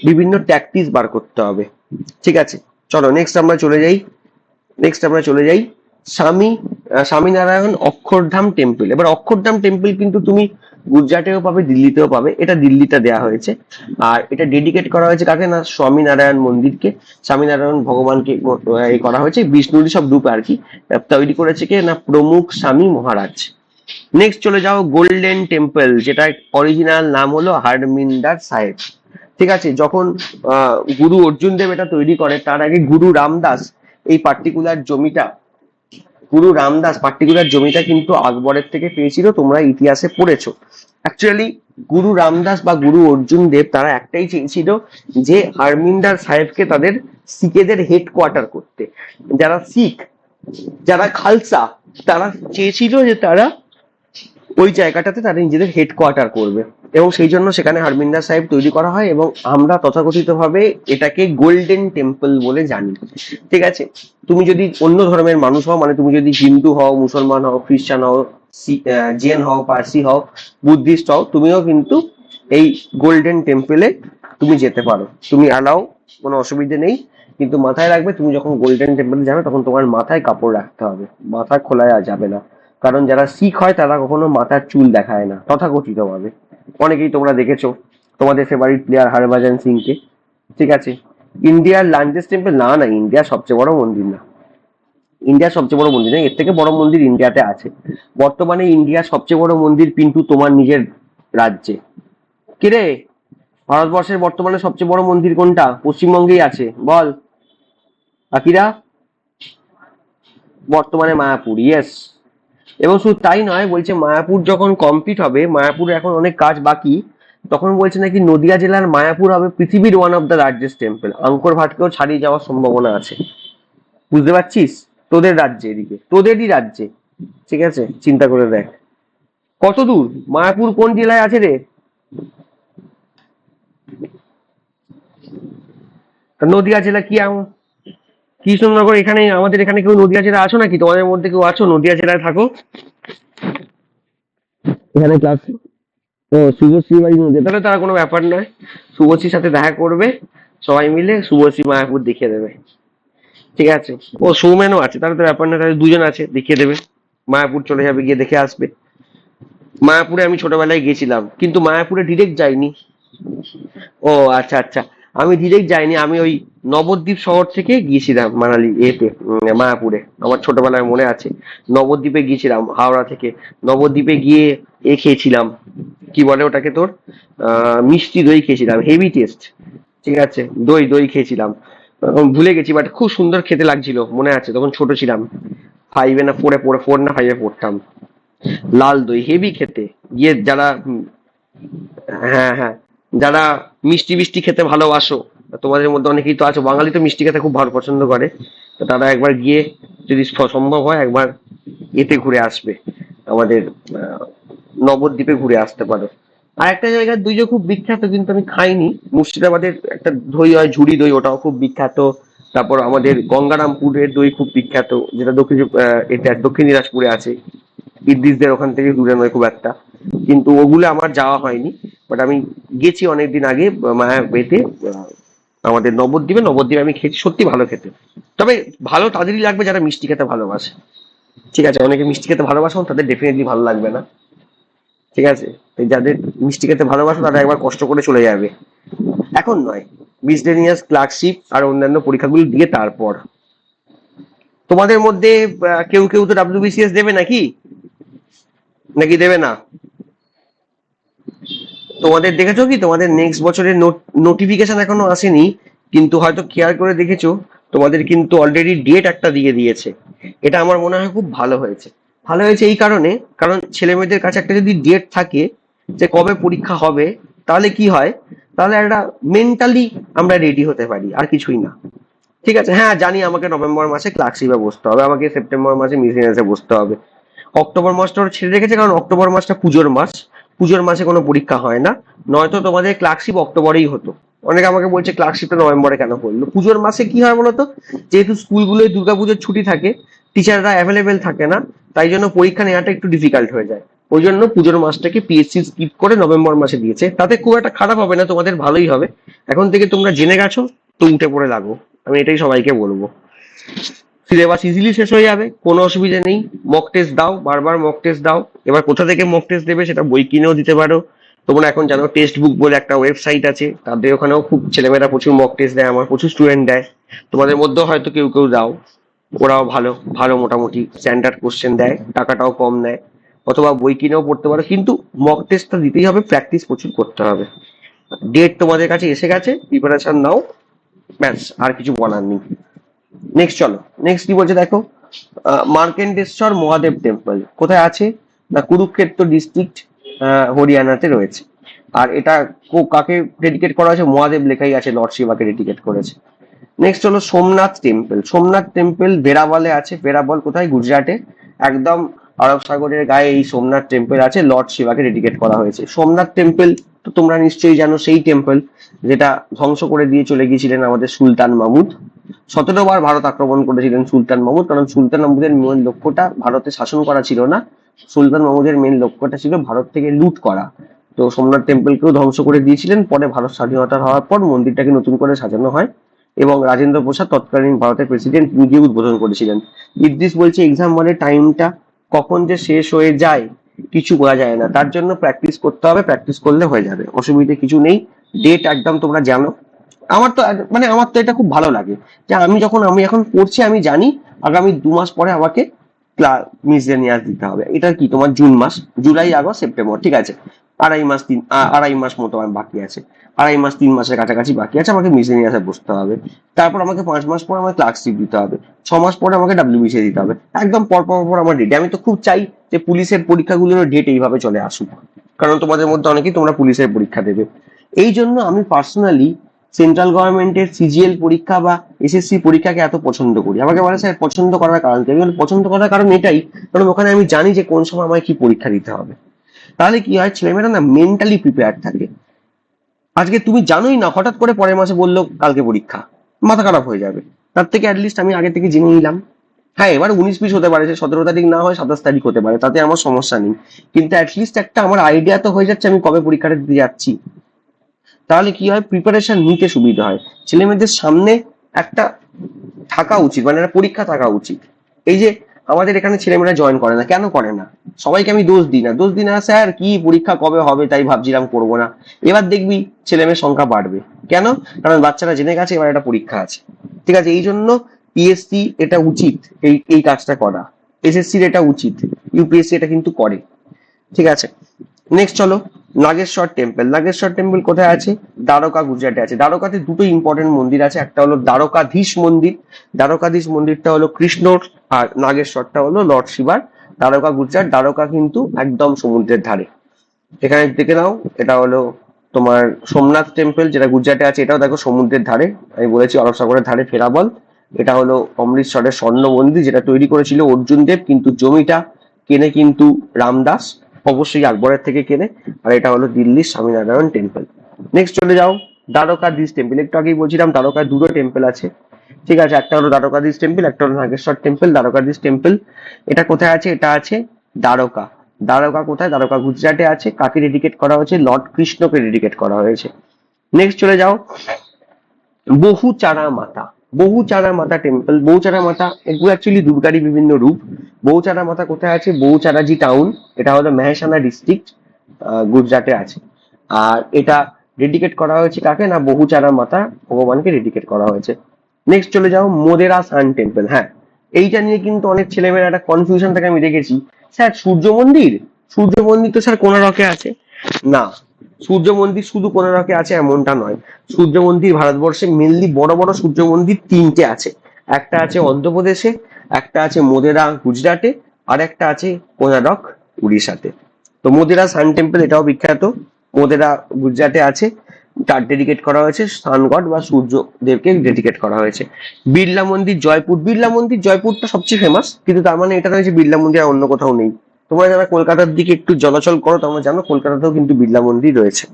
বিভিন্ন ট্যাকটিক্স বার করতে হবে। ঠিক আছে, চলো নেক্সট আমরা চলে যাই। স্বামীনারায়ণ অক্ষরধাম টেম্পল। এবার অক্ষরধাম টেম্পল কিন্তু তুমি গুজরাটেও পাবে, দিল্লিতেও পাবে। এটা দিল্লিতে দেওয়া হয়েছে, আর এটা ডেডিকেট করা হয়েছে কাকে না, স্বামীনারায়ণ মন্দিরকে। স্বামীনারায়ণ ভগবানকে করা হয়েছে, বিষ্ণুরই সব রূপ আর কি। তৈরি করেছে কে না, প্রমুখ স্বামী মহারাজ। নেক্সট চলে যাও গোল্ডেন টেম্পল, যেটা অরিজিনাল নাম হলো হারমিন্দার সাহেব। ঠিক আছে? যখন গুরু অর্জুন দেব এটা তৈরি করে, তার আগে গুরু রামদাস এই পার্টিকুলার জমিটা, কিন্তু আকবরের থেকে পেয়েছিল, তোমরা ইতিহাসে পড়েছো। অ্যাকচুয়ালি গুরু রামদাস বা গুরু অর্জুন দেব তারা একটাই চেয়েছিল, যে হারমিন্দার সাহেবকে তাদের শিখেদের হেডকোয়ার্টার করতে। যারা শিখ, যারা খালসা, তারা চেয়েছিল যে তারা ওই জায়গাটাতে তাদের নিজেদের হেডকোয়ার্টার করবে, এবং সেই জন্য সেখানে হারমিন্দার সাহেব তৈরি করা হয়, এবং আমরা তথাকথিত ভাবে এটাকে গোল্ডেন টেম্পল বলে জানি। ঠিক আছে? তুমি যদি অন্য ধর্মের মানুষ হও, মানে তুমি যদি হিন্দু হও, মুসলমান হও, খ্রিস্টান হও, জেন হও, পার্সি হও, বুদ্ধিস্ট হও, তুমিও কিন্তু এই গোল্ডেন টেম্পলে তুমি যেতে পারো, তুমি অ্যালাও, কোনো অসুবিধে নেই। কিন্তু মাথায় রাখবে, তুমি যখন গোল্ডেন টেম্পলে যাবে তখন তোমার মাথায় কাপড় রাখতে হবে, মাথা খোলায় যাবে না। কারণ যারা শিখ হয় তারা কখনো মাথার চুল দেখায় না, তথাকথিত ভাবে। অনেকেই তোমরা দেখেছো তোমাদের ফেভারিট প্লেয়ার হরভজন সিংকে। ঠিক আছে? ইন্ডিয়ার লার্জেস্ট টেম্পল না, না ইন্ডিয়ার সবচেয়ে বড় মন্দির না, ইন্ডিয়ার সবচেয়ে বড় মন্দির না, এর থেকে বড় মন্দির ইন্ডিয়াতে আছে। বর্তমানে ইন্ডিয়ার সবচেয়ে বড় মন্দির কিন্তু তোমার নিজের রাজ্যে। কিরে, ভারতবর্ষের বর্তমানে সবচেয়ে বড় মন্দির কোনটা? পশ্চিমবঙ্গেই আছে, বল আকিরা। বর্তমানে মায়াপুর, ইয়েস। এবং শুধু তাই নয়, বলছে মায়াপুর যখন কমপ্লিট হবে, মায়াপুরে এখন অনেক কাজ বাকি, তখন বলছে নাকি নদিয়া জেলার মায়াপুর হবে পৃথিবীর one of the largest temple. Angkor ভাটকেও ছাড়িয়ে যাওয়ার সম্ভাবনা আছে। বুঝতে পারছিস? তোদের রাজ্যে, এদিকে তোদেরই রাজ্যে। ঠিক আছে, চিন্তা করে দেখ কত দূর। মায়াপুর কোন জেলায় আছে রে? নদিয়া জেলা কি কৃষ্ণনগর, এখানে আমাদের এখানে কেউ নদিয়া জেলা আছো নাকি? তোমাদের মধ্যে কেউ আছো নদিয়া জেলায় থাকো? এখানে ক্লাস, ও শুভশ্রী বাড়ি নদিয়া, তাহলে তার কোনো ব্যাপার নয়। শুভশ্রীর সাথে দেখা করবে সবাই মিলে, শুভশ্রী মায়াপুর দেখিয়ে দেবে। ঠিক আছে? ও সৌমেনও আছে, তাহলে তো ব্যাপার না, তাহলে দুজন আছে, দেখিয়ে দেবে। মায়াপুর চলে যাবে, গিয়ে দেখে আসবে। মায়াপুরে আমি ছোটবেলায় গেছিলাম, কিন্তু মায়াপুরে ডিরেক্ট যাইনি। ও আচ্ছা আচ্ছা, আমি ডিরেক্ট যাইনি, আমি ওই নবদ্বীপ শহর থেকে গিয়েছিলাম মানালি মায়াপুরে। আমার ছোটবেলায় মনে আছে, নবদ্বীপে গিয়েছিলাম হাওড়া থেকে। নবদ্বীপে গিয়ে খেয়েছিলাম, কি বলে ওটাকে তোর, মিষ্টি দই খেয়েছিলাম, হেভি টেস্ট। ঠিক আছে? দই দই খেয়েছিলাম, ভুলে গেছি, বাট খুব সুন্দর খেতে লাগছিল, মনে আছে, তখন ছোট ছিলাম, ফাইভে না ফোরে পড়ে, ফোর না ফাইভে পড়তাম। লাল দই হেভি খেতে। গিয়ে যারা হ্যাঁ হ্যাঁ, যারা মিষ্টি মিষ্টি খেতে ভালোবাসো, তোমাদের মধ্যে অনেকেই তো আছো, বাঙালি তো মিষ্টি খেতে খুব ভালো পছন্দ করে, তো তারা একবার গিয়ে, যদি সম্ভব হয়, একবার এতে ঘুরে আসবে। আমাদের নবদ্বীপে ঘুরে আসতে পারো। আর একটা জায়গার দই যে খুব বিখ্যাত, কিন্তু আমি খাইনি, মুর্শিদাবাদের একটা দই হয় ঝুড়ি দই, ওটাও খুব বিখ্যাত। তারপর আমাদের গঙ্গারামপুরের দই খুব বিখ্যাত, যেটা দক্ষিণ দিনাজপুরে আছে। ইদ্রিসদের ওখান থেকে দূরে নয় খুব একটা, কিন্তু ওগুলো আমার যাওয়া হয়নি। বাট আমি গেছি অনেকদিন আগে মায়ের বেতে, আমাদের নবদ্বীপে আমি খেয়েছি, সত্যি ভালো খেতে। তবে ভালো তাদেরই লাগবে যারা মিষ্টি খেতে ভালোবাসে। ঠিক আছে, অনেকে মিষ্টি খেতে ভালোবাসে তাদের ডেফিনেটলি ভালো লাগবে না। ঠিক আছে, তো যাদের মিষ্টি খেতে ভালোবাসে তারা একবার কষ্ট করে চলে যাবে, এখন নয়, মিসলেনিয়াস ক্লার্কশিপ আর অন্যান্য পরীক্ষাগুলি দিয়ে তারপর। তোমাদের মধ্যে কেউ কেউ তো ডাব্লিউবিসিএস দেবে নাকি, নাকি দেবে না? তোমাদের দেখেছো কি, তোমাদের নেক্সট বছরের নোটিফিকেশন এখনো আসেনি, কিন্তু হয়তো কেয়ার করে দেখেছো, তোমাদের কিন্তু অলরেডি ডেট একটা দিয়ে দিয়েছে। এটা আমার মনে হয় খুব ভালো হয়েছে। ভালো হয়েছে এই কারণে, কারণ ছেলে মেয়েদের কাছে একটা যদি ডেট থাকে যে কবে পরীক্ষা হবে, তাহলে কি হয়, তাহলে একটা মেন্টালি আমরা রেডি হতে পারি, আর কিছুই না। ঠিক আছে, হ্যাঁ জানি আমাকে নভেম্বর মাসে ক্লার্কশিপে বসতে হবে, আমাকে সেপ্টেম্বর মাসে মিসেনাসে বসতে হবে, অক্টোবর মাসটা ওরা ছেড়ে রেখেছে কারণ অক্টোবর মাসটা পুজোর মাস, পুজোর মাসে কোনো পরীক্ষা হয় না। নয়তো তোমাদের ক্লার্কশিপ অক্টোবরেই হতো। অনেকে আমাকে বলছে ক্লার্কশিপটা নভেম্বরে কেন করলো। পুজোর মাসে কি হয় বলতো, যেহেতু স্কুলগুলোয় দুর্গাপুজোর ছুটি থাকে, টিচাররা অ্যাভেলেবেল থাকে না, তাই জন্য পরীক্ষা নেওয়াটা একটু ডিফিকাল্ট হয়ে যায়। ওই জন্য পুজোর মাসটাকে পিএসসি স্কিপ করে নভেম্বর মাসে দিয়েছে, তাতে খুব একটা খারাপ হবে না, তোমাদের ভালোই হবে। এখন থেকে তোমরা জেনে গেছো, তো উঠে পড়ে লাগো, আমি এটাই সবাইকে বলবো। সিলেবাস ইজিলি শেষ হয়ে যাবে, কোনো অসুবিধা নেই। মক টেস্ট দাও, বারবার মক টেস্ট দাও। এবার কোথা থেকে মক টেস্ট দেবে সেটা বই কিনেও দিতে পারো। তোমরা এখন জানো টেক্সট বুক বলে একটা ওয়েবসাইট আছে, তাদের ওখানেও খুব ছেলেমেয়েরা প্রচুর মক টেস্ট দেয়, আমার প্রচুর স্টুডেন্ট দেয়। তোমাদের মধ্যেও হয়তো কেউ কেউ দাও, ওরাও ভালো ভালো মোটামুটি স্ট্যান্ডার্ড কোশ্চেন দেয়, টাকাটাও কম নেয়। অথবা বই কিনেও পড়তে পারো, কিন্তু মক টেস্টটা দিতেই হবে, প্র্যাকটিস প্রচুর করতে হবে। ডেট তোমাদের কাছে এসে গেছে, প্রিপারেশন নাও, ব্যাস, আর কিছু বলার নেই। নেক্সট চলো, নেক্সট কি বলছে দেখো, মার্কেন্ডেশ্বর মহাদেব টেম্পল কোথায় আছে না, কুরুক্ষেত্র ডিস্ট্রিক্ট, হরিয়ানাতে রয়েছে। আর এটা কাকে ডেডিকেট করা হয়েছে, মহাদেব লেখাই আছে, লর্ড শিবাকে ডেডিকেট করেছে। নেক্সট হলো সোমনাথ টেম্পল, সোমনাথ টেম্পল ভেরাবলে আছে। ভেরাবল কোথায়, গুজরাটে, একদম আরব সাগরের গায়ে এই সোমনাথ টেম্পল আছে, লর্ড শিবাকে ডেডিকেট করা হয়েছে। সোমনাথ টেম্পল তো তোমরা নিশ্চয়ই জানো, সেই টেম্পল যেটা ধ্বংস করে দিয়ে চলে গিয়েছিলেন আমাদের সুলতান মাহমুদ। 17 বার ভারত আক্রমণ করেছিলেন সুলতান মাহমুদ, কারণ সুলতান মাহমুদের মেন লক্ষ্যটা ভারতে শাসন করা ছিল না, সুলতান মাহমুদের মেন লক্ষ্যটা ছিল ভারত থেকে লুট করা। তো সোমনাথ টেম্পলকেও ধ্বংস করে দিয়েছিলেন, পরে ভারত স্বাধীনতা হওয়ার পর মন্দিরটাকে নতুন করে সাজানো হয়, এবং রাজেন্দ্র প্রসাদ তৎকালীন ভারতের প্রেসিডেন্ট নিজে উদ্বোধন করেছিলেন। ইদ্রিস বলছে এক্সাম মানে টাইমটা কখন যে শেষ হয়ে যায় কিছু বোঝা যায় না, তার জন্য প্র্যাকটিস করতে হবে, প্র্যাকটিস করলে হয়ে যাবে, অসুবিধে কিছু নেই। ডেট একদম তোমরা জানো। আমার তো এটা খুব ভালো লাগে, যে আমি এখন পড়ছি, আমি জানি আগামী 2 মাস পরে আমাকে মিসলেনিয়াস দিতে হবে। এটা কি তোমার জুন মাস, জুলাই, আগস্ট, সেপ্টেম্বর, ঠিক আছে, আড়াই মাস মতো আমার বাকি আছে, 3 মাসের কাছাকাছি বাকি আছে, আমাকে মিসলেনিয়াসে বসতে হবে। তারপর আমাকে 5 মাস পর আমাকে ক্লার্কশিপ দিতে হবে, 6 মাস পরে আমাকে ডাব্লিউবিসি দিতে হবে, একদম পর আমার ডেট। আমি তো খুব চাই যে পুলিশের পরীক্ষাগুলোর ডেট এইভাবে চলে আসুক, কারণ তোমাদের মধ্যে অনেকেই তোমরা পুলিশের পরীক্ষা দেবে। এই জন্য আমি পার্সোনালি সেন্ট্রাল গভর্নমেন্টের সিজিএল পরীক্ষা বা এসএসসি পরীক্ষাকে এত পছন্দ করি। আমাকে বলে স্যার পছন্দ করার কারণ কি, আমি বলি পছন্দ করার কারণ এটাই, কারণ ওখানে আমি জানি যে কোন সময় আমায় কি পরীক্ষা দিতে হবে। তাহলে কি হয়, ছেলেমেয়েরা না মেন্টালি প্রিপেয়ার থাকে। আজকে তুমি জানোই না, হঠাৎ করে পরের মাসে বললো কালকে পরীক্ষা, মাথা খারাপ হয়ে যাবে। তার থেকে অ্যাটলিস্ট আমি আগে থেকে জেনে নিলাম। হ্যাঁ, এবার 19-20 হতে পারে, 17 তারিখ না হয় 27 তারিখ হতে পারে, তাতে আমার সমস্যা নেই, কিন্তু অ্যাটলিস্ট একটা আমার আইডিয়া তো হয়ে যাচ্ছে আমি কবে পরীক্ষাটা দিতে যাচ্ছি। তাহলে কি হয়, প্রিপারেশন নিতে সুবিধা হয়। ছেলে মেয়েদের সামনে একটা থাকা উচিত, মানে একটা পরীক্ষা থাকা উচিত। এই যে আমাদের এখানে ছেলেমেয়েরা জয়েন করে না, কেন করে না, সবাইকে আমি দোষ দিই না স্যার, কি পরীক্ষা কবে হবে তাই ভাবছিলাম, করবো না। এবার দেখবি ছেলেমেয়ের সংখ্যা বাড়বে, কেন, কারণ বাচ্চারা জেনে গেছে এবার একটা পরীক্ষা আছে। ঠিক আছে, এই জন্য পিএসসি এটা উচিত, এই কাজটা করা, এসএসসির এটা উচিত, ইউপিএসসি এটা কিন্তু করে। ঠিক আছে, নেক্সট চলো, নাগেশ্বর টেম্পল। নাগেশ্বর টেম্পল কোথায় আছে, দ্বারকা, গুজরাটে আছে। দ্বারকাতে দুটো ইম্পর্টেন্ট মন্দির আছে, একটা হলো দ্বারকাধীশ মন্দির, দ্বারকাধীশ মন্দিরটা হলো কৃষ্ণর, আর নাগেশ্বরটা হলো লর্ড শিবার। দ্বারকা গুজরাট, দ্বারকা কিন্তু একদম সমুদ্রের ধারে। এখানে দেখে নাও, এটা হলো তোমার সোমনাথ টেম্পল, যেটা গুজরাটে আছে, এটাও দেখো সমুদ্রের ধারে, আমি বলেছি আরব সাগরের ধারে ফেরাবল। এটা হলো অমৃতসরের স্বর্ণ মন্দির, যেটা তৈরি করেছিল অর্জুন দেব, কিন্তু জমিটা কেনে কিন্তু রামদাস, অবশ্যই আকবরের থেকে কেনে। আর এটা হলো দিল্লির স্বামীনারায়ণ টেম্পল। নেক্সট চলে যাও দ্বারকাধীশ টেম্পল। একটু আগেই বলছিলাম দ্বারকায় দুটো টেম্পল আছে, ঠিক আছে, একটা হলো দ্বারকাধীশ টেম্পল, একটা হলো নাগেশ্বর টেম্পল। দ্বারকাধীশ টেম্পল এটা কোথায় আছে? এটা আছে দ্বারকা। দ্বারকা কোথায়? দ্বারকা গুজরাটে আছে। কাকে ডেডিকেট করা হয়েছে? লর্ড কৃষ্ণকে ডেডিকেট করা হয়েছে। নেক্সট চলে যাও বহুচারা মাতা। বহুচারা মাতা টেম্পল। বহুচারা মাতা এগুলো অ্যাকচুয়ালি দুর্গারই বিভিন্ন রূপ। বহুচারা মাতা কোথায় আছে? বহুচারাজি টাউন, এটা হলো মেহসানা ডিস্ট্রিক্ট, গুজরাটে আছে। আর এটা ডেডিকেট করা হয়েছে কাকে? না বহুচারা মাতা ভগবানকে ডেডিকেট করা হয়েছে। নেক্সট চলে যাও মোদেরা সান টেম্পল। হ্যাঁ, এইটা নিয়ে কিন্তু অনেক ছেলেমেয়েরা একটা কনফিউশন থাকে, আমি দেখেছি। স্যার সূর্য মন্দির, সূর্য মন্দির তো স্যার কোণারকে আছে। না, সূর্য মন্দির শুধু কোণারকে আছে এমনটা নয়। সূর্য মন্দির ভারতবর্ষে মেনলি বড় বড় সূর্য মন্দির তিনটে আছে। একটা আছে অন্ধ্রপ্রদেশে, একটা আছে মোদেরা গুজরাটে, আর একটা আছে কোণারক উড়িষ্যাতে। তো মোদেরা সান টেম্পল এটাও বিখ্যাত, মোদেরা গুজরাটে আছে। তার ডেডিকেট করা হয়েছে সান গড বা সূর্য দেবকে ডেডিকেট করা হয়েছে। বিড়লা মন্দির জয়পুর। বিড়লা মন্দির জয়পুরটা সবচেয়ে ফেমাস, কিন্তু তার মানে এটা নয় যে বিড়লা মন্দির আর অন্য কোথাও নেই। তোমরা যারা কলকাতার দিকে একটু চলাচল করো তোমরা জানো কলকাতাতেও কিন্তু বিড়লা মন্দির রয়েছে,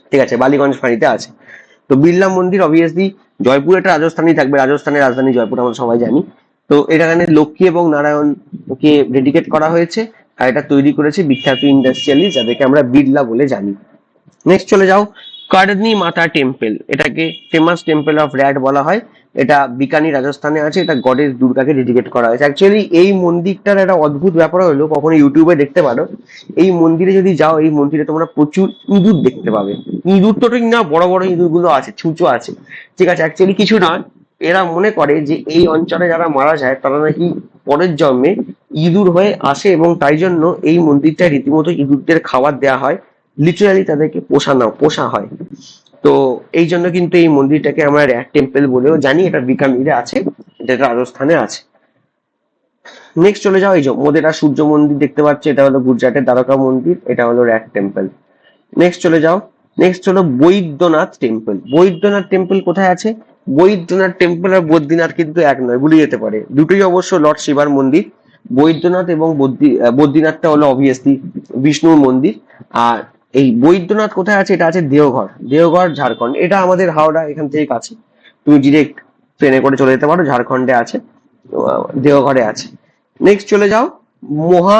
ঠিক আছে, বালিগঞ্জ ফাঁড়িতে আছে। তো বিড়লা মন্দির অবভিয়াসলি জয়পুর এটা রাজস্থানেই থাকবে, রাজস্থানের রাজধানী জয়পুর আমরা সবাই জানি। তো এখানে লক্ষ্মী এবং নারায়ণকে ডেডিকেট করা হয়েছে। আর এটা তৈরি করেছে বিখ্যাত ইন্ডাস্ট্রিয়ালিস্ট যাদেরকে আমরা বিড়লা বলে জানি। নেক্সট চলে যাও কার্নি মাতা টেম্পল। এটাকে ফেমাস টেম্পল অফ র্যাড বলা হয়। এটা বিকানি রাজস্থানে আছে। এটা গডেস দুর্গাকে ডেডিকেট করা হয়েছে। অ্যাকচুয়ালি এই মন্দিরটার একটা অদ্ভুত ব্যাপার হলো, কখনো ইউটিউবে দেখতে পারো, এই মন্দিরে যদি যাও এই মন্দিরে তোমরা প্রচুর ইঁদুর দেখতে পাবে। ইঁদুর তো ঠিক না, বড় বড় ইঁদুর গুলো আছে, ছুঁচো আছে, ঠিক আছে। অ্যাকচুয়ালি কিছু না, এরা মনে করে যে এই অঞ্চলে যারা মারা যায় তারা নাকি পরের জন্মে ইঁদুর হয়ে আসে, এবং তাই জন্য এই মন্দিরটা রীতিমতো ইঁদুরদের খাবার দেওয়া হয়, লিটারালি তাদেরকে পোষা হয়। তো এই জন্য কিন্তু এই মন্দিরটাকে আমরা র্যাট টেম্পল বলেও জানি। এটা বিকানিরে আছে, এটা রাজস্থানে আছে। নেক্সট চলে যাও এই যে মোদেরা সূর্য মন্দির দেখতে পাচ্ছ, এটা হলো গুজরাটের দ্বারকা মন্দির, এটা হলো র্যাট টেম্পল। নেক্সট চলে যাও, নেক্সট হলো বৈদ্যনাথ টেম্পল। বৈদ্যনাথ টেম্পল কোথায় আছে? বৈদ্যনাথ টেম্পল আর বদ্রীনাথ কিন্তু এক নয়, ভুলে যেতে পারে, দুটোই অবশ্য লর্ড শিবার মন্দির। বৈদ্যনাথ এবং বদ্রীনাথটা হলো অবভিয়াসলি বিষ্ণুর মন্দির। আর এই বৈদ্যনাথ কোথায় আছে? এটা আছে দেওঘর, দেওঘর ঝাড়খণ্ড। এটা আমাদের হাওড়া এখান থেকে কাছে, তুমি ডিরেক্ট ট্রেনে করে চলে যেতে পারো, ঝাড়খণ্ডে আছে, দেওঘরে আছে। নেক্সট চলে যাও মহা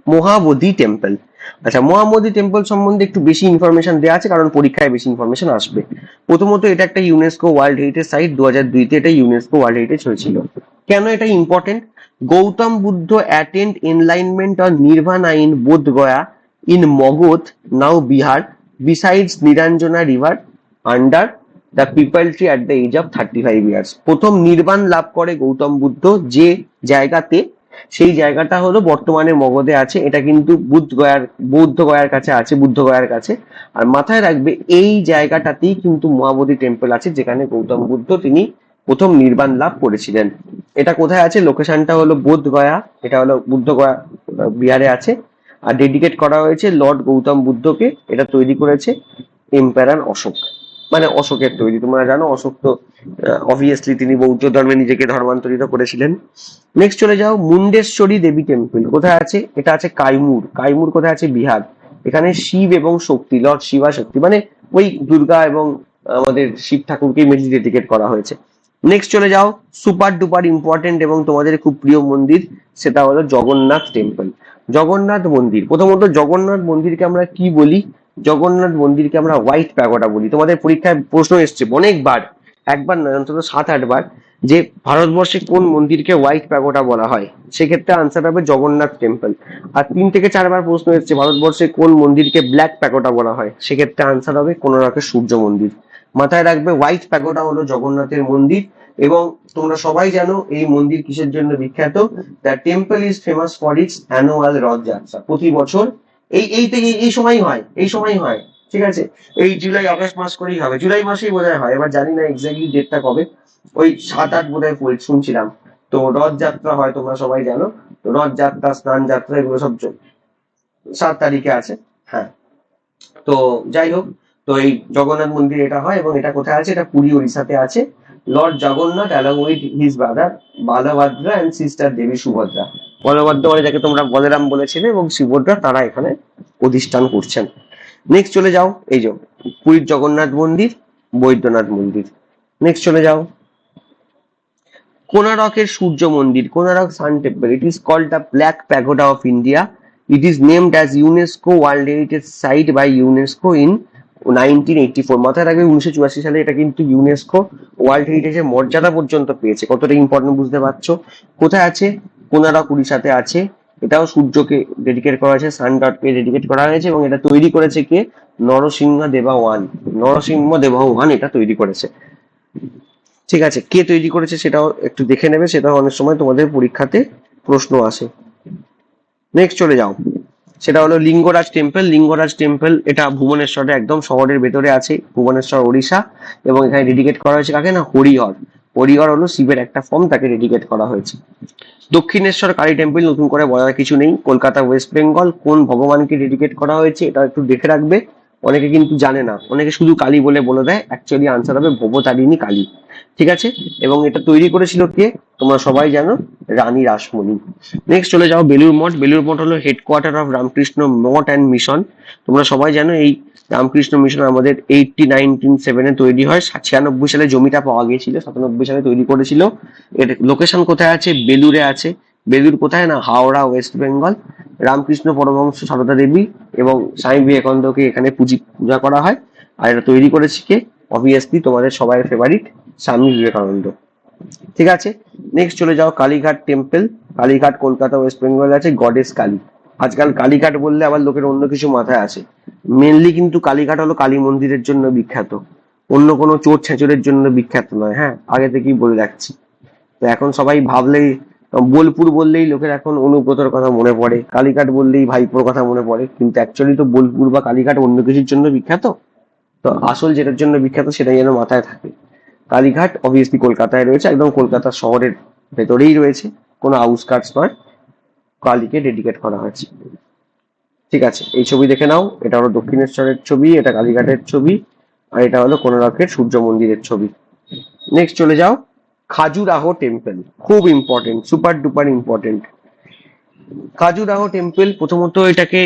মহাবোধি টেম্পল। আচ্ছা, মহাবোধি টেম্পল সম্বন্ধে একটু বেশি ইনফরমেশন দেওয়া আছে, কারণ পরীক্ষায় বেশি ইনফরমেশন আসবে। প্রথমত এটা একটা ইউনেস্কো ওয়ার্ল্ড হেরিটেজ সাইট, 2002-তে এটা ইউনেস্কো ওয়ার্ল্ড হেরিটেজ হয়েছিল। কেন এটা important? Gautam Buddha attend enlightenment on nirvana in Bodh Gaya in Magadh now Bihar besides Niranjana river under the peepal tree at the age of 35 years. প্রথম নির্বাণ লাভ করে গৌতম বুদ্ধ যে জায়গাতে, সেই জায়গাটা হলো বর্তমানে মগধে আছে। এটা কিন্তু বৌদ্ধ গয়ার কাছে আছে, বুদ্ধ গয়ার কাছে। আর মাথায় রাখবে এই জায়গাটাতেই কিন্তু মহাবোধি টেম্পল আছে, যেখানে গৌতম বুদ্ধ তিনি প্রথম নির্বাণ লাভ করেছিলেন। এটা কোথায় আছে? লোকেশনটা হলো বোধ গয়া, এটা হলো বুদ্ধ গয়া বিহারে আছে। আর ডেডিকেট করা হয়েছে লর্ড গৌতম বুদ্ধকে। এটা তৈরি করেছে এম্পায়ার অশোক, মানে অশোকের তৈরি। তোমরা জানো অশোক তো অবভিয়াসলি তিনি বৌদ্ধ ধর্মে নিজেকে ধর্মান্তরিত করেছিলেন। নেক্সট চলে যাও মুন্ডেশ্বরী দেবী টেম্পল। কোথায় আছে? এটা আছে কাইমুর। কাইমুর কোথায় আছে? বিহার। এখানে শিব এবং শক্তি, লর্ড শিবা শক্তি, মানে ওই দুর্গা এবং আমাদের শিব ঠাকুরকে মেনলি ডেডিকেট করা হয়েছে। নেক্সট চলে যাও সুপার ডুপার ইম্পর্টেন্ট এবং তোমাদের খুব প্রিয় মন্দির, সেটা হলো জগন্নাথ টেম্পল। জগন্নাথ মন্দির, প্রথমত জগন্নাথ মন্দিরকে আমরা কি বলি? জগন্নাথ মন্দিরকে আমরা হোয়াইট প্যাগোডা বলি। তোমাদের পরীক্ষায় প্রশ্ন এসছে অনেকবার, একবার নয় অন্তত 7-8 বার, যে ভারতবর্ষে কোন মন্দিরকে হোয়াইট প্যাগোডা বলা হয়। সেক্ষেত্রে আনসার হবে জগন্নাথ টেম্পল। আর 3 থেকে 4 বার প্রশ্ন এসছে ভারতবর্ষে কোন মন্দিরকে ব্ল্যাক প্যাগোডা বলা হয়। সেক্ষেত্রে আনসার হবে কোণারকের সূর্য মন্দির। মাথায় রাখবে হোয়াইট প্যাগোডা হলো জগন্নাথের মন্দির। এবং তোমরা সবাই জানো এই মন্দির কিসের জন্য বিখ্যাত? The temple is famous for its annual Rathyatra. প্রতি বছর এই সময় হয়, এই সময় হয়, ঠিক আছে, এই জুলাই আগস্ট মাস করেই হবে, জুলাই মাসেই বোধহয় হয়, এবার জানি না এক্স্যাক্টলি ডেটটা কবে, ওই 7-8 বোধহয় শুনছিলাম। তো রথযাত্রা হয়, তোমরা সবাই জানো। তো রথযাত্রা, স্নান যাত্রা এগুলো সব 7 তারিখে আছে। হ্যাঁ, তো যাই হোক, তো এই জগন্নাথ মন্দির এটা হয়, এবং এটা কোথায় আছে? এটা পুরী ওড়িশাতে আছে। Lord Jagannath along with his brother Balabhadra and sister Devi Subhadra, বলবর্ধমানে যাকে তোমরা বলরাম বলেছিলে এবং সুভদ্রা, তারা এখানে অধিষ্ঠান করছেন। নেক্সট চলে যাও, এই যে পুরীর জগন্নাথ মন্দির, বৈদ্যনাথ মন্দির। নেক্সট চলে যাও, কোনারকের সূর্য মন্দির, Konark sun temple. It is called the black pagoda of India. It is named as UNESCO world heritage site by UNESCO in 1984। মাথায় রাখবে 1984 সালে এটা কিন্তু ইউনেস্কো ওয়ার্ল্ড হেরিটেজের মর্যাদা পর্যন্ত পেয়েছে। কতটা ইম্পর্টেন্ট বুঝতে পারছো? কোথায় আছে? কোনারক উড়িষ্যাতে আছে। এটাও সূর্যকে ডেডিকেট করা হয়েছে, সান গডকে ডেডিকেট করা হয়েছে, এবং এটা তৈরি করেছে কে? নরসিংহ দেবা ওয়ান। নরসিংহ দেবা ওয়ান এটা তৈরি করেছে। ঠিক আছে, কে তৈরি করেছে সেটাও একটু দেখে নেবে, সেটাও অনেক সময় তোমাদের পরীক্ষাতে প্রশ্ন আসে। নেক্সট চলে যাও, সেটা হলো লিঙ্গরাজ টেম্পল। লিঙ্গরাজ টেম্পল এটা ভুবনেশ্বরে একদম শহরের ভেতরে আছে, ভুবনেশ্বর ওড়িশা, এবং এখানে ডেডিকেট করা হয়েছে কাকে? না, হরিহর। হরিহর হলো শিবের একটা ফর্ম, তাকে ডেডিকেট করা হয়েছে। দক্ষিণেশ্বর কালী টেম্পল নতুন করে বলার কিছু নেই, কলকাতা ওয়েস্ট বেঙ্গল। কোন ভগবানকে ডেডিকেট করা হয়েছে এটা একটু দেখে রাখবে, অনেকে কিন্তু জানে না, অনেকে শুধু কালী বলে দেয়, অ্যাকচুয়ালি আনসার হবে ভবতারিণী কালী। ঠিক আছে, এবং এটা তৈরি করেছিল কে? তোমরা সবাই জানো, রানী রাসমণি। নেক্সট চলে যাও বেলুর মঠ। বেলুর মঠ হলো headquarter of Ramakrishna Math and mission. তোমরা সবাই জানো এই রামকৃষ্ণ মিশন আমাদের 1987 তৈরি হয়। 96 সালে জমিটা পাওয়া গিয়েছিল, 97 সালে তৈরি করেছিল। এর লোকেশন কোথায় আছে? বেলুরে আছে। বেলুর কোথায়? না, হাওড়া, ওয়েস্ট বেঙ্গল। রামকৃষ্ণ পরমহংস, সারদা দেবী এবং স্বামী বিবেকানন্দকে এখানে পূজা করা হয়। আর এটা তৈরি করেছে কে? অবভিয়াসলি তোমাদের সবাই ফেভারিট স্বামী বিবেকানন্দ। ঠিক আছে, নেক্সট চলে যাও কালীঘাট টেম্পল। কালীঘাট কলকাতা ওয়েস্ট বেঙ্গল আছে, গডেস কালী। আজকাল কালীঘাট বললে আবার লোকের অন্য কিছু মাথায় আসে, মেনলি কিন্তু কালীঘাট হলো কালী মন্দিরের জন্য বিখ্যাত, অন্য কোনো চোর ছেঁচড়ের জন্য বিখ্যাত নয়। হ্যাঁ, আগে থেকেই বলে রাখছি। তো এখন সবাই ভাবলেই, বোলপুর বললেই লোকের এখন অনুব্রতর কথা মনে পড়ে, কালীঘাট বললেই ভাইপোর কথা মনে পড়ে, কিন্তু অ্যাকচুয়ালি তো বোলপুর বা কালীঘাট অন্য কিছুর জন্য বিখ্যাত। তো আসল যেটার জন্য বিখ্যাত সেটাই যেন মাথায় থাকে। কালীঘাট অবভিয়াসলি কলকাতায় রয়েছে, একদম কলকাতা শহরের ভেতরেই রয়েছে, কোনো আউটস্কার্টস নয়। কালীকে ডেডিকেট করা হয়েছে। ঠিক আছে, এই ছবি দেখে নাও, এটা হলো দক্ষিণেশ্বরের ছবি, এটা কালীঘাটের ছবি, আর এটা হলো কোনারকের সূর্য মন্দিরের ছবি। নেক্সট চলে যাও খাজুরাহো টেম্পল। খুব important, super duper important. Khajuraho temple প্রথমত এটাকে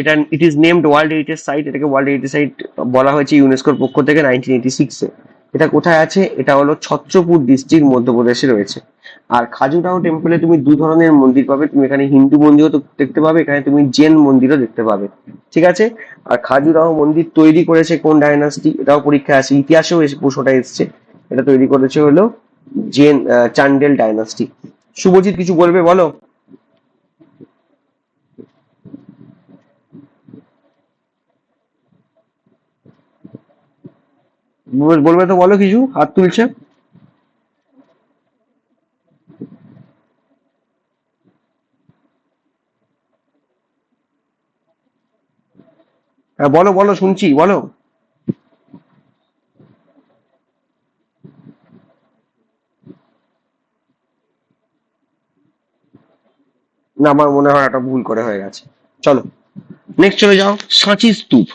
এটা it is named world heritage site. এটাকে ওয়ার্ল্ড হেরিটেজ সাইট বলা হয়েছে ইউনেস্কোর পক্ষ থেকে 1986-এ। এটা কোথায় আছে? এটা হলো ছত্রপুর ডিস্ট্রিক্ট, মধ্যপ্রদেশে রয়েছে। আর খাজুরাহো টেম্পলে তুমি দু ধরনের মন্দির পাবে, তুমি এখানে হিন্দু মন্দিরও তো দেখতে পাবে, এখানে তুমি জৈন মন্দিরও দেখতে পাবে। ঠিক আছে, আর খাজুরাহো মন্দির তৈরি করেছে কোন ডাইনাস্টি? এটাও পরীক্ষা আছে, ইতিহাসেও এসে প্রশ্নটা এসছে। এটা তৈরি করেছে হলো জেন চান্ডেল ডাইনাস্টি। শুভজিৎ কিছু বলবে, বলো। বলবে তো বলো, কিছু হাত তুলছে। হ্যাঁ বলো বলো, শুনছি, বলো। না, আমার মনে হয় একটা ভুল করে হয়ে গেছে। চলো নেক্সট চলে যাও সাঁচি স্তূপ।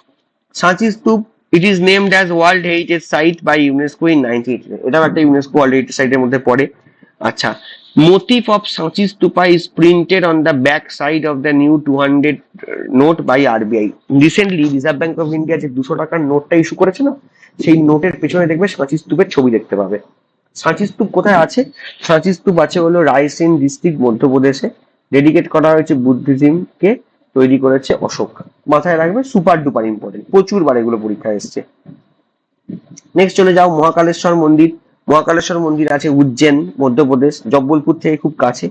সাঁচি Stupa it is named as world heritage site by UNESCO in 1980। এটাও একটা ইউনেস্কো ওয়ার্ল্ড হেরিটেজ সাইটের মধ্যে পড়ে। আচ্ছা, মোটিভ অফ সাঁচি Stupa is printed on the back side of the new 200 note by RBI. Recently Reserve Bank of India যে 200 টাকার নোটটা ইস্যু করেছে না, সেই নোটের পেছনে দেখবে সাঁচি স্তূপের ছবি দেখতে পাবে। সাঁচি স্তূপ কোথায় আছে? সাঁচি স্তূপ আছে হলো রায়সেন ডিস্ট্রিক্ট, মধ্যপ্রদেশে। ডেডিকেট করা হয়েছে বুদ্ধিজমকে, তৈরি করেছে অশোক। মাথায় রাখবে, সুপার ডুপার ইম্পর্টেন্ট, প্রচুর বার এগুলো পরীক্ষা এসছে। নেক্সট চলে যাও মহাকালেশ্বর মন্দির। মহাকালেশ্বর মন্দির আছে উজ্জৈন, মধ্যপ্রদেশ, জব্বলপুর থেকে খুব কাছে,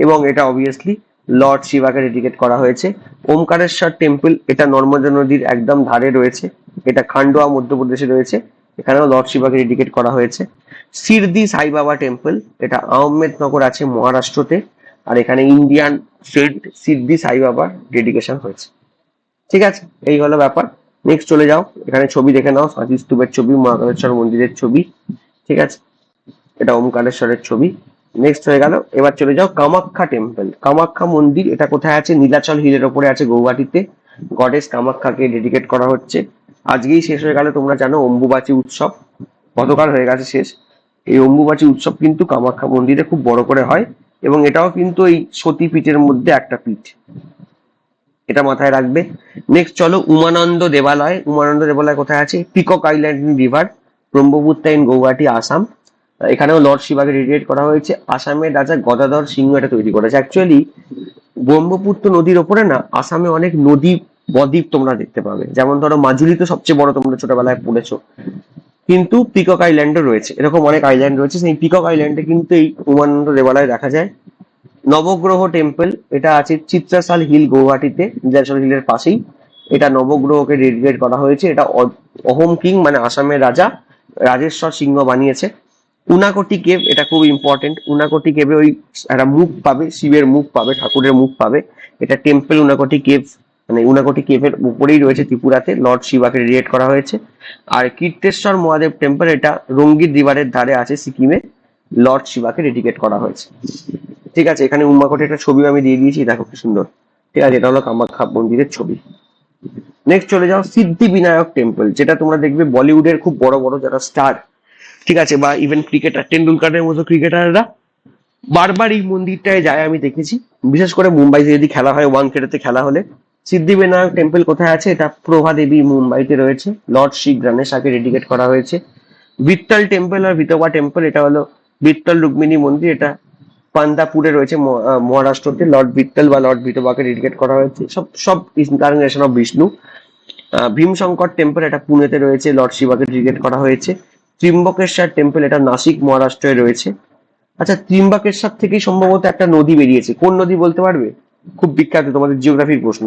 এবং এটা অবভিয়াসলি লর্ড শিবাকে ডেডিকেট করা হয়েছে। ওমকারেশ্বর টেম্পল এটা নর্মদা নদীর একদম ধারে রয়েছে, এটা খান্ডোয়া, মধ্যপ্রদেশে রয়েছে, এখানেও লর্ড শিবাকে ডেডিকেট করা হয়েছে। সিরদি সাই বাবা টেম্পল, এটা আহমেদনগর আছে মহারাষ্ট্রতে, আর এখানে ইন্ডিয়ান সেন্ট সিদ্ধি সাই বাবার ডেডিকেশন হয়েছে। ঠিক আছে, এই হলো ব্যাপার। নেক্সট চলে যাও, এখানে ছবি দেখে নাও, সাঁচি স্তূপের ছবি, মহাকালেশ্বর মন্দিরের ছবি। ঠিক আছে, এটা ওমকারেশ্বরের ছবি। নেক্সট হয়ে গেল, এবার চলে যাও কামাখ্যা টেম্পল। কামাখ্যা মন্দির এটা কোথায় আছে? নীলাচল হিলের ওপরে আছে, গৌহাটিতে। গডেস কামাখ্যাকে ডেডিকেট করা হচ্ছে। আজকেই শেষ হয়ে গেল, তোমরা জানো অম্বুবাচী উৎসব গতকাল হয়ে গেছে শেষ। এই অম্বুবাচী উৎসব কিন্তু কামাখ্যা মন্দিরে খুব বড় করে হয়, এবং এটাও কিন্তু এই সতী পীঠের মধ্যে একটা পীঠ, এটা মাথায় রাখবে। নেক্সট চলো উমানন্দ দেবালয়। উমানন্দ দেবালয় কোথায় আছে? Peacock island in river, Brahmaputra in Gauhati, Assam. এখানেও লর্ড শিবাকে ডেডিকেট করা হয়েছে। আসামের রাজা গদাধর সিংহ এটা তৈরি করেছে। অ্যাকচুয়ালি ব্রহ্মপুত্র নদীর ওপরে না আসামে অনেক নদী বদ্বীপ তোমরা দেখতে পাবে, যেমন ধরো মাজুলি তো সবচেয়ে বড়, তোমরা ছোটবেলায় পড়েছো, কিন্তু পিকক আইল্যান্ডও রয়েছে, এরকম অনেক আইল্যান্ড রয়েছে। সেই পিকক আইল্যান্ডে কিন্তু এই উমানন্দ দেবালয় দেখা যায়। নবগ্রহ টেম্পল, এটা আছে চিত্রাশাল হিল গৌহাটিতে, চিত্রাশাল হিলের পাশেই। এটা নবগ্রহকে ডেডিকেট করা হয়েছে। এটা অহোম কিং মানে আসামের রাজা রাজেশ্বর সিংহ বানিয়েছে। উনাকোটি কেভ, এটা খুব ইম্পর্টেন্ট। উনাকোটি কেভে ওই একটা মুখ পাবে, শিবের মুখ পাবে, ঠাকুরের মুখ পাবে। এটা টেম্পল উনাকোটি কেভ, মানে উনাকোটি কেভের উপরেই রয়েছে, ত্রিপুরাতে লর্ড শিবাকে ডেডিকেট করা হয়েছে। আর কীর্তেশ্বর মহাদেব টেম্পল, এটা রঙ্গিত রিভারের ধারে আছে সিকিমে, লর্ড শিবাকে ডেডিকেট করা হয়েছে। ঠিক আছে, এখানে উমাকোটে একটা ছবি আমি দিয়ে দিয়েছি, দেখো কি সুন্দর। ঠিক আছে, এটা হলো কামাখ্যা মন্দিরের ছবি। নেক্সট চলে যাও সিদ্ধি বিনায়ক টেম্পল, যেটা তোমরা দেখবে বলিউডের খুব বড় বড় যারা স্টার, ঠিক আছে, বা ইভেন ক্রিকেটার টেন্ডুলকারের মতো ক্রিকেটাররা বারবার এই মন্দিরটায় যায়, আমি দেখেছি। বিশেষ করে মুম্বাইতে যদি খেলা হয়, ওয়াংখেড়েতে খেলা হলে। সিদ্ধিবিনায়ক টেম্পল কোথায় আছে? এটা প্রভা দেবী মুম্বাইতে রয়েছে, লর্ড শ্রী গণেশাকে ডেডিকেট করা হয়েছে। বিত্তল টেম্পল আর বিতোবা টেম্পল, এটা হলো বিত্তল রুক্মিণী মন্দির, এটা পান্দাপুরে রয়েছে মহারাষ্ট্রতে, লর্ড বিত্তল বা লর্ড বিতোবাকে ডেডিকেট করা হয়েছে। সব সব incarnation of Vishnu. Bhimashankar temple, এটা পুনেতে রয়েছে, লর্ড শিবাকে ডেডিকেট করা হয়েছে। ত্রিম্বকেশ্বর টেম্পল, এটা নাসিক মহারাষ্ট্রে রয়েছে। আচ্ছা, ত্রিম্বকেশ্বর থেকেই সম্ভবত একটা নদী বেরিয়েছে, কোন নদী বলতে পারবে? খুব বিখ্যাত, তোমাদের জিওগ্রাফির প্রশ্ন।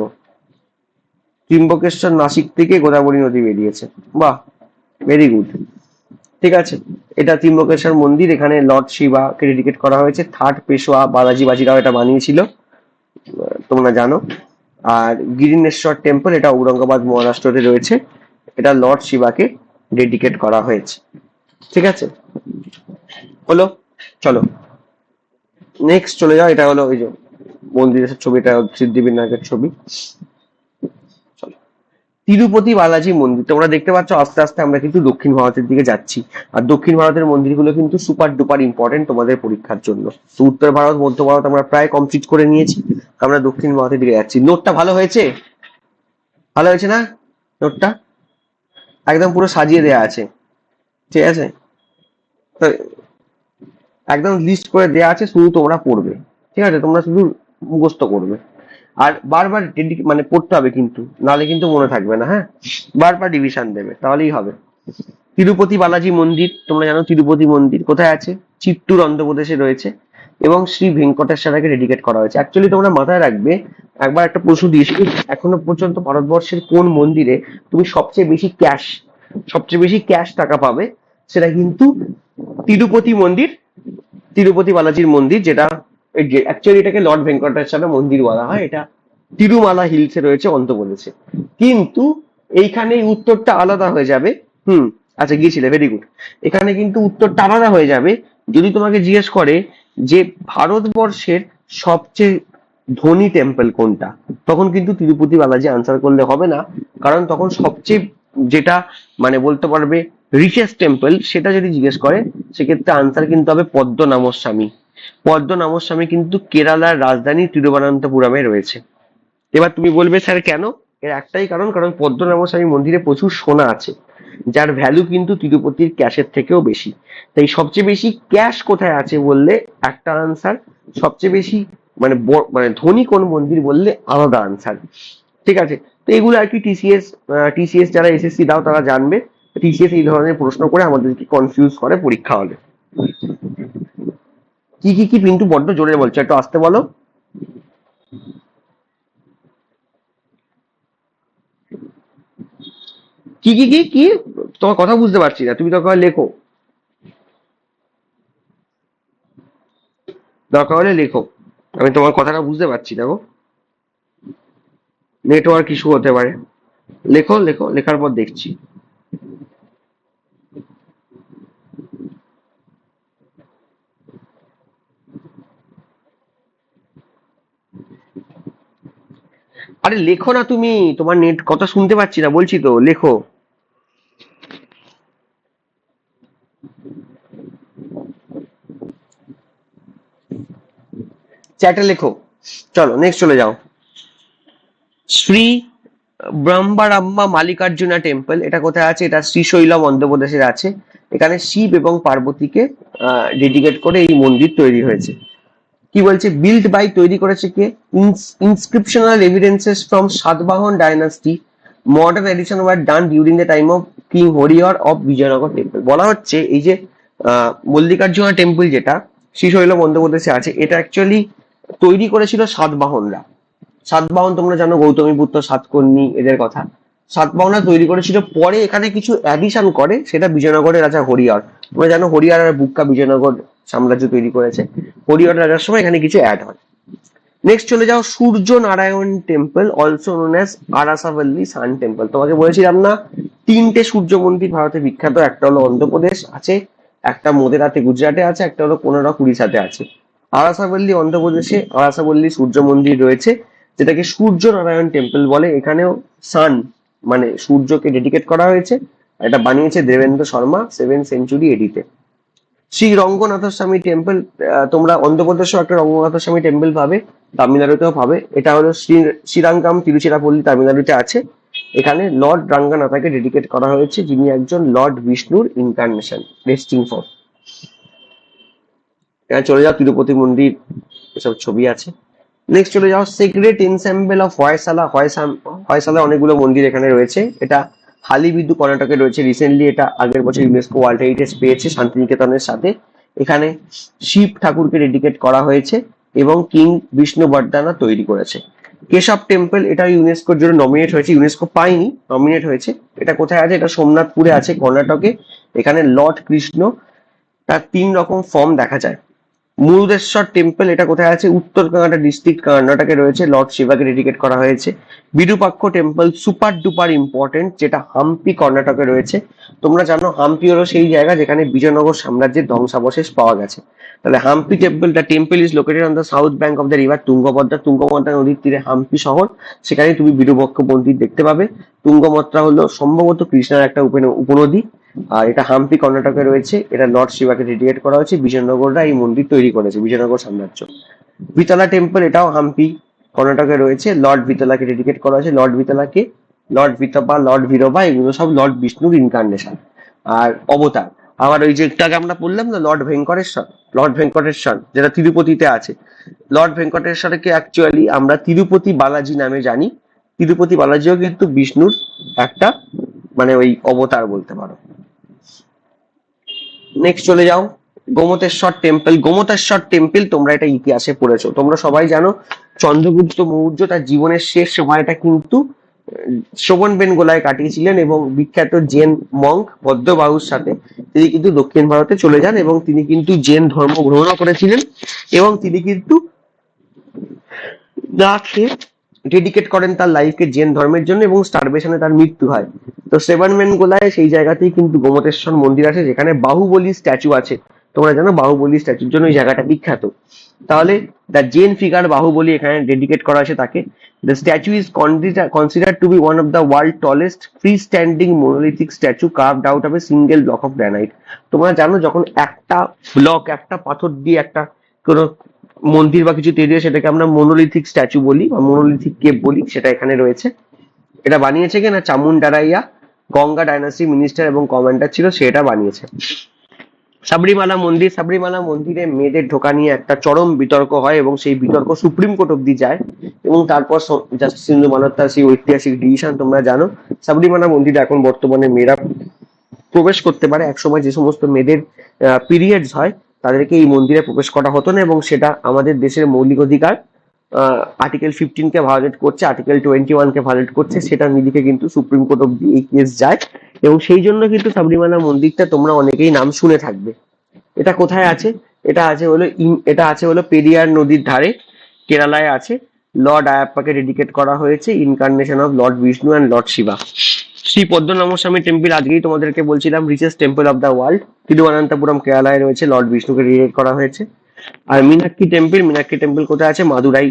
ত্রিম্বকেশ্বর নাসিক থেকে গোদাবরী নদী বেরিয়েছে। বাহ, ভেরি গুড। ঠিক আছে, এটা ত্রিম্বকেশ্বর মন্দির, এখানে লর্ড শিবাকে ডেডিকেট করা হয়েছে। থার্ড পেশোয়া বালাজি বাজিরাও এটা বানিয়েছিল, তোমরা জানো। আর গিরিনেশ্বর টেম্পল, এটা ঔরঙ্গাবাদ মহারাষ্ট্রতে রয়েছে, এটা লর্ড শিবাকে ডেডিকেট করা হয়েছে। ঠিক আছে, হলো। চলো নেক্সট চলে যাও, এটা হলো ওই যে মন্দিরের ছবিটা, সিদ্ধিবিনায়কের ছবি। চলো, তিরুপতি বালাজি মন্দির। তোমরা দেখতে পাচ্ছ আস্তে আস্তে আমরা কিন্তু দক্ষিণ ভারতের দিকে যাচ্ছি। আর দক্ষিণ ভারতের মন্দিরগুলো কিন্তু সুপার ডুপার ইম্পর্টেন্ট তোমাদের পরীক্ষার জন্য। তো উত্তর ভারত, মধ্য ভারত আমরা প্রায় কমপ্লিট করে নিয়েছি, আমরা দক্ষিণ ভারতের দিকে যাচ্ছি। নোটটা ভালো হয়েছে? ভালো হয়েছে না নোটটা? একদম পুরো সাজিয়ে দেয়া আছে, ঠিক আছে। তো একদম লিস্ট করে দেয়া আছে, শুধু তোমরা পড়বে। ঠিক আছে, তোমরা শুধু মুখস্থ করবে। আর বারবার মানে পড়তে হবে কিন্তু, নাহলে কিন্তু মনে থাকবে না। হ্যাঁ, বারবার রিভিশন দেবে, তাহলেই হবে। তিরুপতি বালাজি মন্দির, তোমরা জানো তিরুপতি মন্দির কোথায় আছে? চিত্তুর অন্ধ্রপ্রদেশে রয়েছে, এবং শ্রী ভেঙ্কটেশ্বরকে ডেডিকেট করা হয়েছে। অ্যাকচুয়ালি তোমরা মাথায় রাখবে, একবার একটা প্রশ্ন দিয়েছিল, এখনো পর্যন্ত ভারতবর্ষের কোন মন্দিরে তুমি সবচেয়ে বেশি ক্যাশ টাকা পাবে, সেটা কিন্তু তিরুপতি মন্দির, তিরুপতি বালাজির মন্দির, যেটা অ্যাকচুয়ালি এটাকে লর্ড ভেঙ্কটেশ্বর মন্দির বলা হয়। এটা তিরুমালা হিলসে রয়েছে, অন্ধ্রপ্রদেশে। কিন্তু এইখানে উত্তরটা আলাদা হয়ে যাবে। হুম, আচ্ছা গিয়েছিলে, ভেরি গুড। এখানে কিন্তু উত্তরটা আলাদা হয়ে যাবে যদি তোমাকে জিজ্ঞেস করে যে ভারতবর্ষের সবচেয়ে ধনী টেম্পল কোনটা, তখন কিন্তু তিরুপতি বালাজি আনসার করলে হবে না। কারণ তখন সবচেয়ে যেটা মানে বলতে পারবে রিচেস্ট টেম্পল, সেটা যদি জিজ্ঞেস করে, সেক্ষেত্রে আনসার কিন্তু হবে পদ্মনামস্বামী। পদ্মনামস্বামী কিন্তু কেরালার রাজধানী তিরুবনন্তপুরমে রয়েছে। এবার তুমি বলবে স্যার কেন? এর একটাই কারণ, কারণ পদ্মনাভস্বামী মন্দিরে প্রচুর সোনা আছে, যার ভ্যালু কিন্তু তিরুপতির ক্যাশের থেকেও বেশি। তাই সবচেয়ে বেশি ক্যাশ কোথায় আছে বললে একটা আনসার, সবচেয়ে বেশি মানে মানে ধনী কোন মন্দির বললে আলাদা আনসার। ঠিক আছে, তো এগুলো আর কি টিসিএস যারা এসএসসি দাও তারা জানবে। টিসিএস এই ধরনের প্রশ্ন করে আমাদেরকে কনফিউজ করে পরীক্ষা হলে। কি কি কি পিন্টু বড্ড জোরে বলছো, একটু আসতে বলো। কি কি কি কি তোমার কথা বুঝতে পারছি না, তুমি দরকার হলে লেখো, দরকার হলে লেখো। আমি তোমার কথাটা বুঝতে পারছি না গো, নেটওয়ার্ক ইস্যু হতে পারে। লেখো লেখো, লেখার পর দেখছি। আরে লেখো না তুমি, তোমার নেট কথা শুনতে পাচ্ছি না, বলছি তো লেখো। চ্যাটে লেখো। চলো নেক্সট চলে যাও। শ্রী ব্রহ্মারাম্মা মালিকার্জুনা টেম্পল, এটা কোথায় আছে? এটা শ্রীশৈলম অন্ধ্রপ্রদেশের আছে। এখানে শিব এবং পার্বতীকে ডেডিকেট করে এই মন্দির তৈরি হয়েছে। কি বলছে? বিল্ড বাই, তৈরি করেছে কে? Inscriptional evidences from Satavahana dynasty, modern edition were done during the time of king Harihara of Vijayanagara temple. বলা হচ্ছে এই যে মল্লিকার্জুনা টেম্পল যেটা শ্রীশৈলম অন্ধ্রপ্রদেশে আছে, এটা অ্যাকচুয়ালি তৈরি করেছিল সাতবাহনরা। সাতবাহন তোমরা জানো, গৌতমীপুত্র, সাতকর্ণী, এদের কথা। সাতবাহনরা তৈরি করেছিল, পরে এখানে কিছু অ্যাডিশন করে, সেটা বিজয়নগরের রাজা হরিহর। তোমরা জানো হরিহর আর বুক্কা বিজয়নগর সাম্রাজ্য তৈরি করেছে। হরিহর রাজার সময় এখানে কিছু অ্যাড হয়। নেক্সট চলে যাও Surya Narayan temple, also known as Arasavalli sun temple. তোমাকে বলেছিলাম না তিনটে সূর্য মন্দির ভারতে বিখ্যাত, একটা হলো অন্ধ্রপ্রদেশ আছে, একটা মোদেরাতে গুজরাটে আছে, একটা হলো কোনারক উড়িষ্যাতে আছে। আরাসাভাল্লি অন্ধ্রপ্রদেশে আরাসাভাল্লি সূর্য মন্দির রয়েছে, যেটাকে সূর্য নারায়ণ টেম্পল বলে। এখানেও সান মানে সূর্যকে ডেডিকেট করা হয়েছে। এটা বানিয়েছে দেবেন্দ্র শর্মা 7th সেঞ্চুরি এডিতে। শ্রী রঙ্গনাথ স্বামী টেম্পল, তোমরা অন্ধ্রপ্রদেশেও একটা রঙ্গনাথ স্বামী টেম্পল পাবে, তামিলনাড়ুতেও পাবে। এটা হলো শ্রীরাঙ্গাম তিরুচিরাপল্লী, তামিলনাড়ুতে আছে। এখানে লর্ড রাঙ্গানাথাকে ডেডিকেট করা হয়েছে, যিনি একজন লর্ড বিষ্ণুর ইনকার্নেশন, রেস্টিং ফর। এখানে চলে যাও তিরুপতি মন্দির, এসব ছবি আছে। নেক্সট চলে যাও সেক্রেট এনসেম্বল অফ হয়সালা। হয়সালা অনেকগুলো মন্দির এখানে রয়েছে। এটা হালিবিদু কর্ণাটকে রয়েছে। রিসেন্টলি এটা আগের বছর ইউনেস্কো ওয়ার্ল্ড হেরিটেজ পেয়েছে শান্তিনিকেতনের সাথে। এখানে শিব ঠাকুরকে ডেডিকেট করা হয়েছে এবং কিং বিষ্ণুবর্ধনা তৈরি করেছে। কেশব টেম্পল, এটা ইউনেস্কোর জন্য নমিনেট হয়েছে, ইউনেস্কো পায়নি, নমিনেট হয়েছে। এটা কোথায় আছে? এটা সোমনাথপুরে আছে, কর্ণাটকে। এখানে লর্ড কৃষ্ণ তার 3 রকম ফর্ম দেখা যায়। মুরুদেশ্বর টেম্পল, এটা কোথায় আছে? উত্তর কন্নড়া ডিস্ট্রিক্ট, কর্ণাটকে রয়েছে। লর্ড শিবাকে ডেডিকেট করা হয়েছে। Virupaksha temple super duper important, যেটা হাম্পি কর্ণাটকে রয়েছে। তোমরা জানো হাম্পি হলো সেই জায়গা যেখানে বিজয়নগর সাম্রাজ্যের ধ্বংসাবশেষ পাওয়া গেছে। তাহলে Hampi temple, the temple is located on the south bank of the river Tungabhadra. Tungabhadra নদীর তীরে হাম্পি শহর, সেখানে তুমি বিরূপাক্ষ মন্দির দেখতে পাবে। তুঙ্গভদ্রা হলো সম্ভবত কৃষ্ণার একটা উপনদী, আর এটা হাম্পি কর্ণাটকে রয়েছে। এটা লর্ড শিবাকে ডেডিকেট করা হয়েছে। বিজয়নগররা এই মন্দির তৈরি করেছে, বিজয়নগর সাম্রাজ্য। বিতলা টেম্পল, এটাও হাম্পি কর্ণাটকে রয়েছে। লর্ড বিতলাকে ডেডিকেট করা হয়েছে। লর্ড বিতলাকে লর্ড বিতপা, লর্ড বিরোবা, এগুলো সব লর্ড বিষ্ণুর ইনকার্নেশন আর অবতার। আবার ওই যে একটু আগে আমরা বললাম না লর্ড ভেঙ্কটেশ্বর, লর্ড ভেঙ্কটেশ্বর যেটা তিরুপতিতে আছে। লর্ড ভেঙ্কটেশ্বরকে অ্যাকচুয়ালি আমরা তিরুপতি বালাজি নামে জানি। তিরুপতি বালাজিও কিন্তু বিষ্ণুর একটা মানে ওই অবতার বলতে পারো। নেক্সট চলে যাও গোমতেশ্বর টেম্পল। গোমতেশ্বর টেম্পল, তোমরা এটা ইতিহাসে পড়েছো, তোমরা সবাই জানো চন্দ্রগুপ্ত মৌর্য তার জীবনের শেষ সময়টা কিন্তু শ্রবণবেনগোলায় কাটিয়েছিলেন এবং বিখ্যাত জেন মঙ্ক ভদ্রবাহুর সাথে তিনি কিন্তু দক্ষিণ ভারতে চলে যান এবং তিনি কিন্তু জেন ধর্ম গ্রহণ করেছিলেন এবং তিনি কিন্তু না খেয়ে ডেডিকেট করেন তার লাইফকে জেন ধর্মের জন্য এবং স্টারভেশনে তার মৃত্যু হয়। তো শ্রবণবেনগোলায় সেই জায়গাতেই কিন্তু গোমতেশ্বর মন্দির আছে, যেখানে বাহুবলী স্ট্যাচু আছে। তোমরা জানো বাহুবলী স্ট্যাচুর জন্য এই জায়গাটা বিখ্যাত। তাহলে দ্য জেন ফিগার বাহুবলী এখানে ডেডিকেট করা আছে তাকে। The statue is considered to be one of the world tallest free standing monolithic statue carved out of a single block of granite. তোমরা জানো যখন একটা ব্লক, একটা পাথর দিয়ে একটা কোনো মন্দির বা কিছু তৈরি হয় সেটাকে আমরা মোনোলিথিক স্ট্যাচু বলি বা মোনোলিথিক কেভ বলি, সেটা এখানে রয়েছে। এটা বানিয়েছে কি না চামুন্ডারাইয়া, গঙ্গা ডাইনাস্টি মিনিস্টার এবং কমান্ডার ছিল, সেটা বানিয়েছে। সাবরিমালা মন্দির, সাবরিমালা মন্দিরে মেয়েদের ঢোকা নিয়ে একটা চরম বিতর্ক হয় এবং সেই বিতর্ক সুপ্রিম কোর্ট অব্দি যায় এবং তারপর জাস্টিস সিন্ধু মালহোত্রার সেই ঐতিহাসিক ডিসিশন তোমরা জানো। সাবরিমালা মন্দিরে এখন বর্তমানে মেয়েরা প্রবেশ করতে পারে। একসময় যে সমস্ত মেয়েদের পিরিয়ডস হয় তাদেরকে এই মন্দিরে প্রবেশ করা হতো না এবং সেটা আমাদের দেশের মৌলিক অধিকার আর্টিকেল 15 কে ভায়োলেট করছে, আর্টিকেল 21 কে ভায়োলেট করছে, সেটা নিরিখে কিন্তু সুপ্রিম কোর্ট অব্দি এই কেস যায় এবং সেই জন্য কিন্তু সাবরিমালা মন্দিরটা তোমরা অনেকেই নাম শুনে থাকবে। এটা কোথায় আছে? এটা আছে হলো পেরিয়ার নদীর ধারে, কেরালায় আছে। লর্ড আয়াপ্পাকে ডেডিকেট করা হয়েছে, incarnation of lord Vishnu and lord Shiva. Shri Padmanabhaswamy temple, আজকেই তোমাদেরকে বলছিলাম richest temple of the world, Thiruvananthapuram কেরালায় রয়েছে। লর্ড বিষ্ণুকে ডেডিকেট করা হয়েছে। আর মীনাক্ষী টেম্পল, মীনাক্ষী টেম্পল কোথায় আছে? মাদুরাই,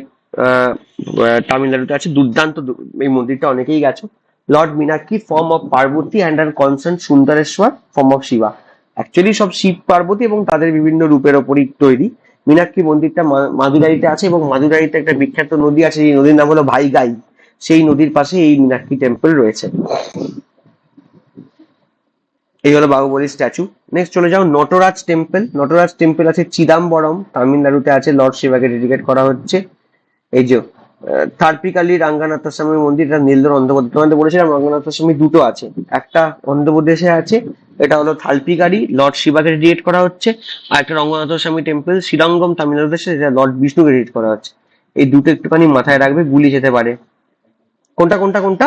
তামিলনাড়ুতে আছে। দুর্দান্ত এই মন্দিরটা, অনেকেই গেছো। Lord Meenakshi form of Parvati and আর consort Sundareswarar form of Shiva. Actually সব শিব পার্বতী এবং তাদের বিভিন্ন রূপের ওপরই তৈরি মীনাক্ষী মন্দিরটা মাদুরাইতে আছে, এবং মাদুরাইতে একটা বিখ্যাত নদী আছে, এই নদীর নাম হলো ভাইগাই। সেই নদীর পাশে এই মীনাক্ষী টেম্পল রয়েছে। এই হলো বাহুবলী স্ট্যাচু। নেক্সট চলে যাও নটরাজ টেম্পল। নটরাজ টেম্পল আছে চিদাম্বরম, তামিলনাড়ুতে আছে, লর্ড শিবাকে ডেডিকেট করা হচ্ছে। এই যে থার্পিকালি রাঙ্গানাথস্বামী মন্দির, এটা নীলদর অন্ধ্রপ্রদেশ। তোমাদের বলেছিলাম রাঙ্গানাথস্বামী দুটো আছে, একটা অন্ধ্রপ্রদেশে আছে, এটা হলো থালপিকারি, লর্ড শিবাকে ডেডিকেট করা হচ্ছে। আর একটা রঙ্গনাথস্বামী টেম্পল শ্রীরঙ্গম তামিলনাড়ুতে, যেটা লর্ড বিষ্ণুকে ডেডিকেট করা হচ্ছে। এই দুটো একটুখানি মাথায় রাখবে, গুলি যেতে পারে। কোনটা কোনটা কোনটা?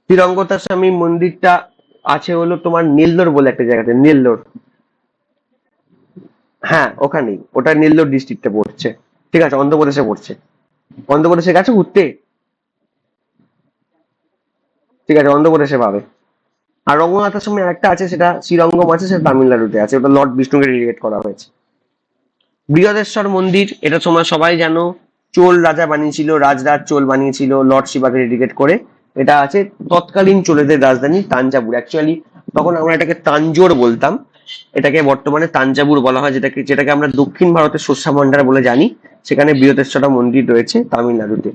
শ্রীরঙ্গনাথস্বামী মন্দিরটা আছে হলো তোমার নেল্লোর বলে একটা জায়গাতে, নেল্লোর। হ্যাঁ ওখানেই, ওটা নেল্লোর ডিস্ট্রিক্টে পড়ছে। ঠিক আছে, অন্ধ্রপ্রদেশে পড়ছে। অন্ধ্রপ্রদেশে গেছো ঘুরতে? ঠিক আছে, অন্ধ্রপ্রদেশে পাবে। আর রঙ্গনাথের সময় একটা আছে, সেটা শ্রীরঙ্গম আছে, সেটা তামিলনাড়ুতে আছে, ওটা লর্ড বিষ্ণুকে ডেডিকেট করা হয়েছে। বৃহদেশ্বর মন্দির, এটা তোমরা সবাই জানো, চোল রাজা বানিয়েছিল, রাজরাজ চোল বানিয়েছিল লর্ড শিবাকে ডেডিকেট করে। এটা আছে তৎকালীন চোলেদের রাজধানী তাঞ্জাবুর। অ্যাকচুয়ালি তখন আমরা এটাকে তাঞ্জোর বলতাম, এটাকে বর্তমানে তাঞ্জাবুর বলা হয়, যেটাকে যেটাকে আমরা দক্ষিণ ভারতের শস্যা ভান্ডার বলে জানি। সেখানে বৃহদেশ্বর মন্দির রয়েছে তামিলনাড়ুতে।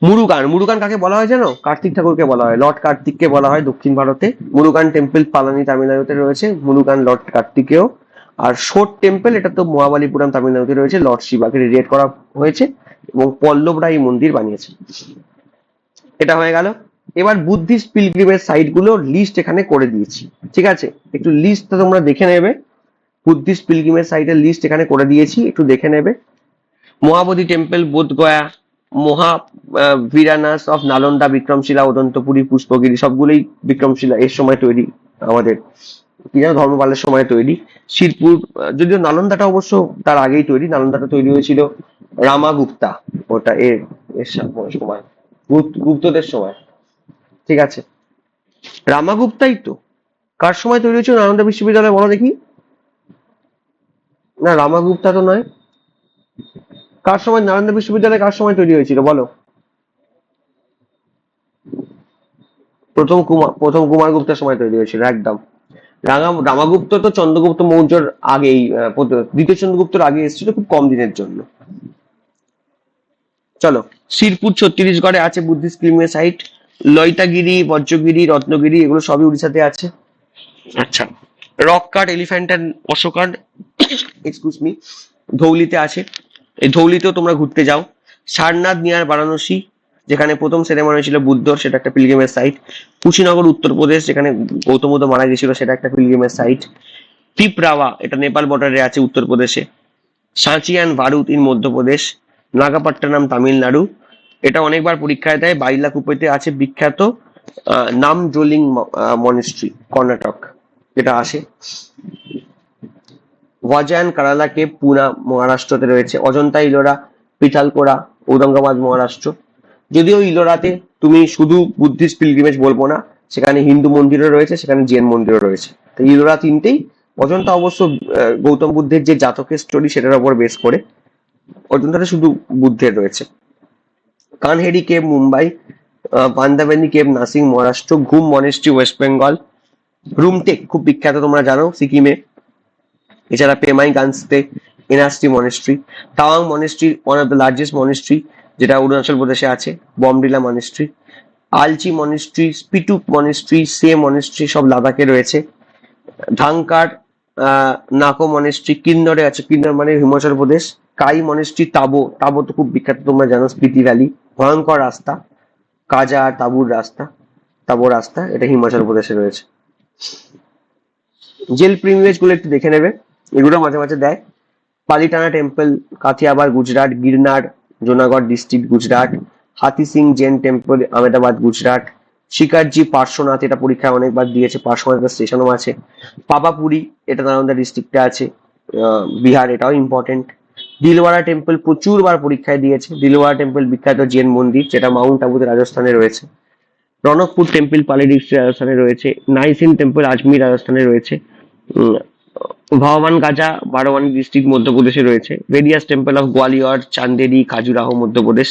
মুরুগান, মুরুগান কাকে বলা হয় জানো? কার্তিক ঠাকুরকে বলা হয়, লর্ড কার্তিককে বলা হয় দক্ষিণ ভারতে। মুরুগান টেম্পল পালানি তামিলনাড়ুতে রয়েছে, মুরুগান লর্ড কার্তিকেয়। আর শোর টেম্পল, এটা তো মহাবালিপুরম তামিলনাড়ুতে রয়েছে, লর্ড শিবাকে ডেডিকেট করা হয়েছে, এবং পল্লবরা এই মন্দির বানিয়েছে। এটা হয়ে গেল। এবার বুদ্ধিস্ট পিলগ্রিমেজ সাইট গুলোর লিস্ট এখানে করে দিয়েছি, ঠিক আছে? একটু লিস্টটা তোমরা দেখে নেবে, বুদ্ধিস্ট পিলগ্রিমেজ সাইটের লিস্ট এখানে করে দিয়েছি, একটু দেখে নেবে। মহাবোধি টেম্পল, বোধগয়া, মহা ভিরানাস অফ নালন্দা, বিক্রমশিলা, অদন্তপুরী, পুষ্পগিরি, সবগুলোই বিক্রমশিলা এর সময় তৈরি, আমাদের কি জানো ধর্মপালের সময় তৈরি। শিরপুর, যদিও নালন্দাটা অবশ্য তার আগেই তৈরি, নালন্দাটা তৈরি হয়েছিল রামাগুপ্তা, ওটা এর এর সময়, গুপ্তদের সময়। ঠিক আছে, রামাগুপ্তাই তো। কার সময় তৈরি হয়েছিল নালন্দা বিশ্ববিদ্যালয় বলো দেখি? না, রামাগুপ্তা তো নয়। কার সময় নালন্দা বিশ্ববিদ্যালয় কার সময় তৈরি হয়েছিল বলো? প্রথম কুমার গুপ্তের সময় তৈরি হয়েছিল, একদম। রামাগুপ্ত তো চন্দ্রগুপ্ত মৌর্যর আগেই, দ্বিতীয় চন্দ্রগুপ্তর আগে এসেছিল, খুব কম দিনের জন্য। চলো, শিরপুর ছত্তিশগড়ে আছে Buddhist pilgrimage site. Lalitagiri, Vajragiri, Ratnagiri, এগুলো সবই উড়িষ্যাতে আছে। আচ্ছা, rock cut, elephant and Ashokan, excuse me, ধৌলিতে আছে। এই ধৌলিতেও তোমরা ঘুরতে যাও। সারনাথ নিয়ার বারাণসী, যেখানে প্রথম সেরেমনি ছিল বুদ্ধর, সেটা একটা পিলগ্রিমেজ সাইট। কুশিনগর উত্তরপ্রদেশ, যেখানে গৌতম বুদ্ধ মারা গেছিল, সেটা একটা পিলগ্রিমেজ সাইট। পিপরাওয়া, এটা নেপাল বর্ডারে আছে উত্তরপ্রদেশে। সাঁচি অ্যান্ড ভারুত ইন মধ্যপ্রদেশ। নাগাপট্টনম তামিলনাড়ু, এটা অনেকবার পরীক্ষায় দেয়। বাইলাকুপ্পেতে আছে বিখ্যাত নাম জোলিং মনেস্ট্রি, কর্ণাটক, এটা আসে। ওয়াজায়ান কারালা কেভ, পুনা মহারাষ্ট্রতে রয়েছে। অজন্তা, ইলোরা, পিথালকোরা, ঔরঙ্গাবাদ মহারাষ্ট্র। যদিও ইলোরাতে তুমি শুধু বুদ্ধিস্ট পিলগ্রিমেজ বলবো না, সেখানে হিন্দু মন্দিরও রয়েছে, সেখানে জৈন মন্দিরও রয়েছে। তো ইলোরা তিনটেই। অজন্তা অবশ্য গৌতম বুদ্ধের যে জাতকের স্টোরি, সেটার উপর বেস করে। অজন্তাতে শুধু বুদ্ধের রয়েছে। কানহেরি কেভ মুম্বাই, বান্দাবেনি কেভ নাসিং মহারাষ্ট্র, ঘুম মনেস্ট্রি ওয়েস্ট বেঙ্গল, রুমটেক খুব বিখ্যাত তোমরা জানো সিকিমে। এছাড়া Pemayangtse NRC monastery, Tawang monastery, one of the largest monastery, যেটা অরুণাচল প্রদেশে আছে, Bomdila monastery. Alchi monastery, Spituk monastery, সে মনেস্ট্রি, সব লাদাখে রয়েছে। ধাংকার নাকো মনেস্ট্রি কিন্নরে আছে, কিন্নর মানে হিমাচল প্রদেশ। কাই মনেস্ট্রি, তাবো, তাবো তো খুব বিখ্যাত তোমরা জানো, স্পিতি ভ্যালি। ভয়ঙ্কর রাস্তা, কাজা আর তাবুর রাস্তা, তাবো রাস্তা, এটা হিমাচল প্রদেশে রয়েছে। জেল প্রিভিলেজ গুলো একটু দেখে নেবে, এগুলো মাঝে মাঝে দেয়। পালিটানা টেম্পল, কাথিয়াবার গুজরাট, গিরনার জুনাগড় ডিস্ট্রিক্ট গুজরাট, হাতি সিং জেন টেম্পল আহমেদাবাদ গুজরাট, শিকারজি পার্শ্বনাথ, এটা পরীক্ষায় অনেকবার দিয়েছে, পার্শ্বনাথের স্টেশনও আছে। পাপাপুরি, এটা নালন্দা ডিস্ট্রিক্টে আছে, বিহার, এটাও ইম্পর্টেন্ট। দিলওয়ারা টেম্পল প্রচুর বার পরীক্ষায় দিয়েছে, দিলওয়ারা টেম্পল বিখ্যাত জেন মন্দির, যেটা মাউন্ট আবুতে রাজস্থানে রয়েছে। রনকপুর টেম্পল পালি ডিস্ট্রিক্ট রাজস্থানে রয়েছে। নাইসিন টেম্পল আজমির রাজস্থানে রয়েছে। ভগবান গাজা বারোয়ানি ডিস্ট্রিক্ট মধ্যপ্রদেশে রয়েছে। Various temple of Gwalior, Chanderi, Khajuraho Madhya Pradesh.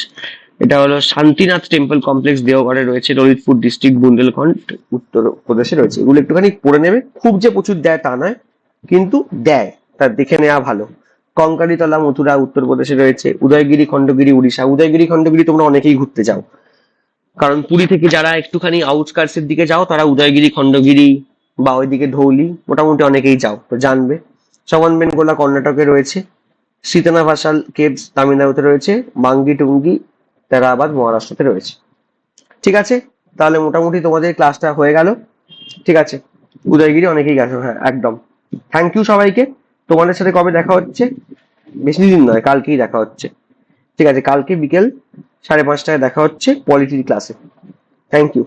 এটা হলো শান্তিনাথ টেম্পল কমপ্লেক্স দেওঘরে রয়েছে, ললিতপুর ডিস্ট্রিক্ট বুন্দেলখন্ড উত্তরপ্রদেশে রয়েছে। এগুলো একটুখানি পড়ে নেবে, খুব যে প্রচুর দেয় তা নয়, কিন্তু দেয়, তা দেখে নেওয়া ভালো। কঙ্কালীতলা মথুরা উত্তরপ্রদেশে রয়েছে, উদয়গিরি খণ্ডগিরি উড়িষ্যা। উদয়গিরি খণ্ডগিরি তোমরা অনেকেই ঘুরতে যাও, কারণ পুরী থেকে যারা একটুখানি আউটস্কার্টস এর দিকে যাও তারা উদয়গিরি খণ্ডগিরি বা ওইদিকে ধৌলি মোটামুটি অনেকেই যাও, তো জানবে। সমান বেনগোলা কর্ণাটকে রয়েছে, সীতানাভাসাল কেভস তামিলনাড়ুতে রয়েছে, মাঙ্গি টুঙ্গি তেরাবাদ মহারাষ্ট্রতে রয়েছে। ঠিক আছে, তাহলে মোটামুটি তোমাদের ক্লাসটা হয়ে গেল। ঠিক আছে, উদয়গিরি অনেকেই গেছো, হ্যাঁ একদম। থ্যাংক ইউ সবাইকে। তোমাদের সাথে কবে দেখা হচ্ছে? বেশি দিন নয়, কালকেই দেখা হচ্ছে। ঠিক আছে, কালকে বিকেল 5:30টায় দেখা হচ্ছে পলিটির ক্লাসে। Thank you.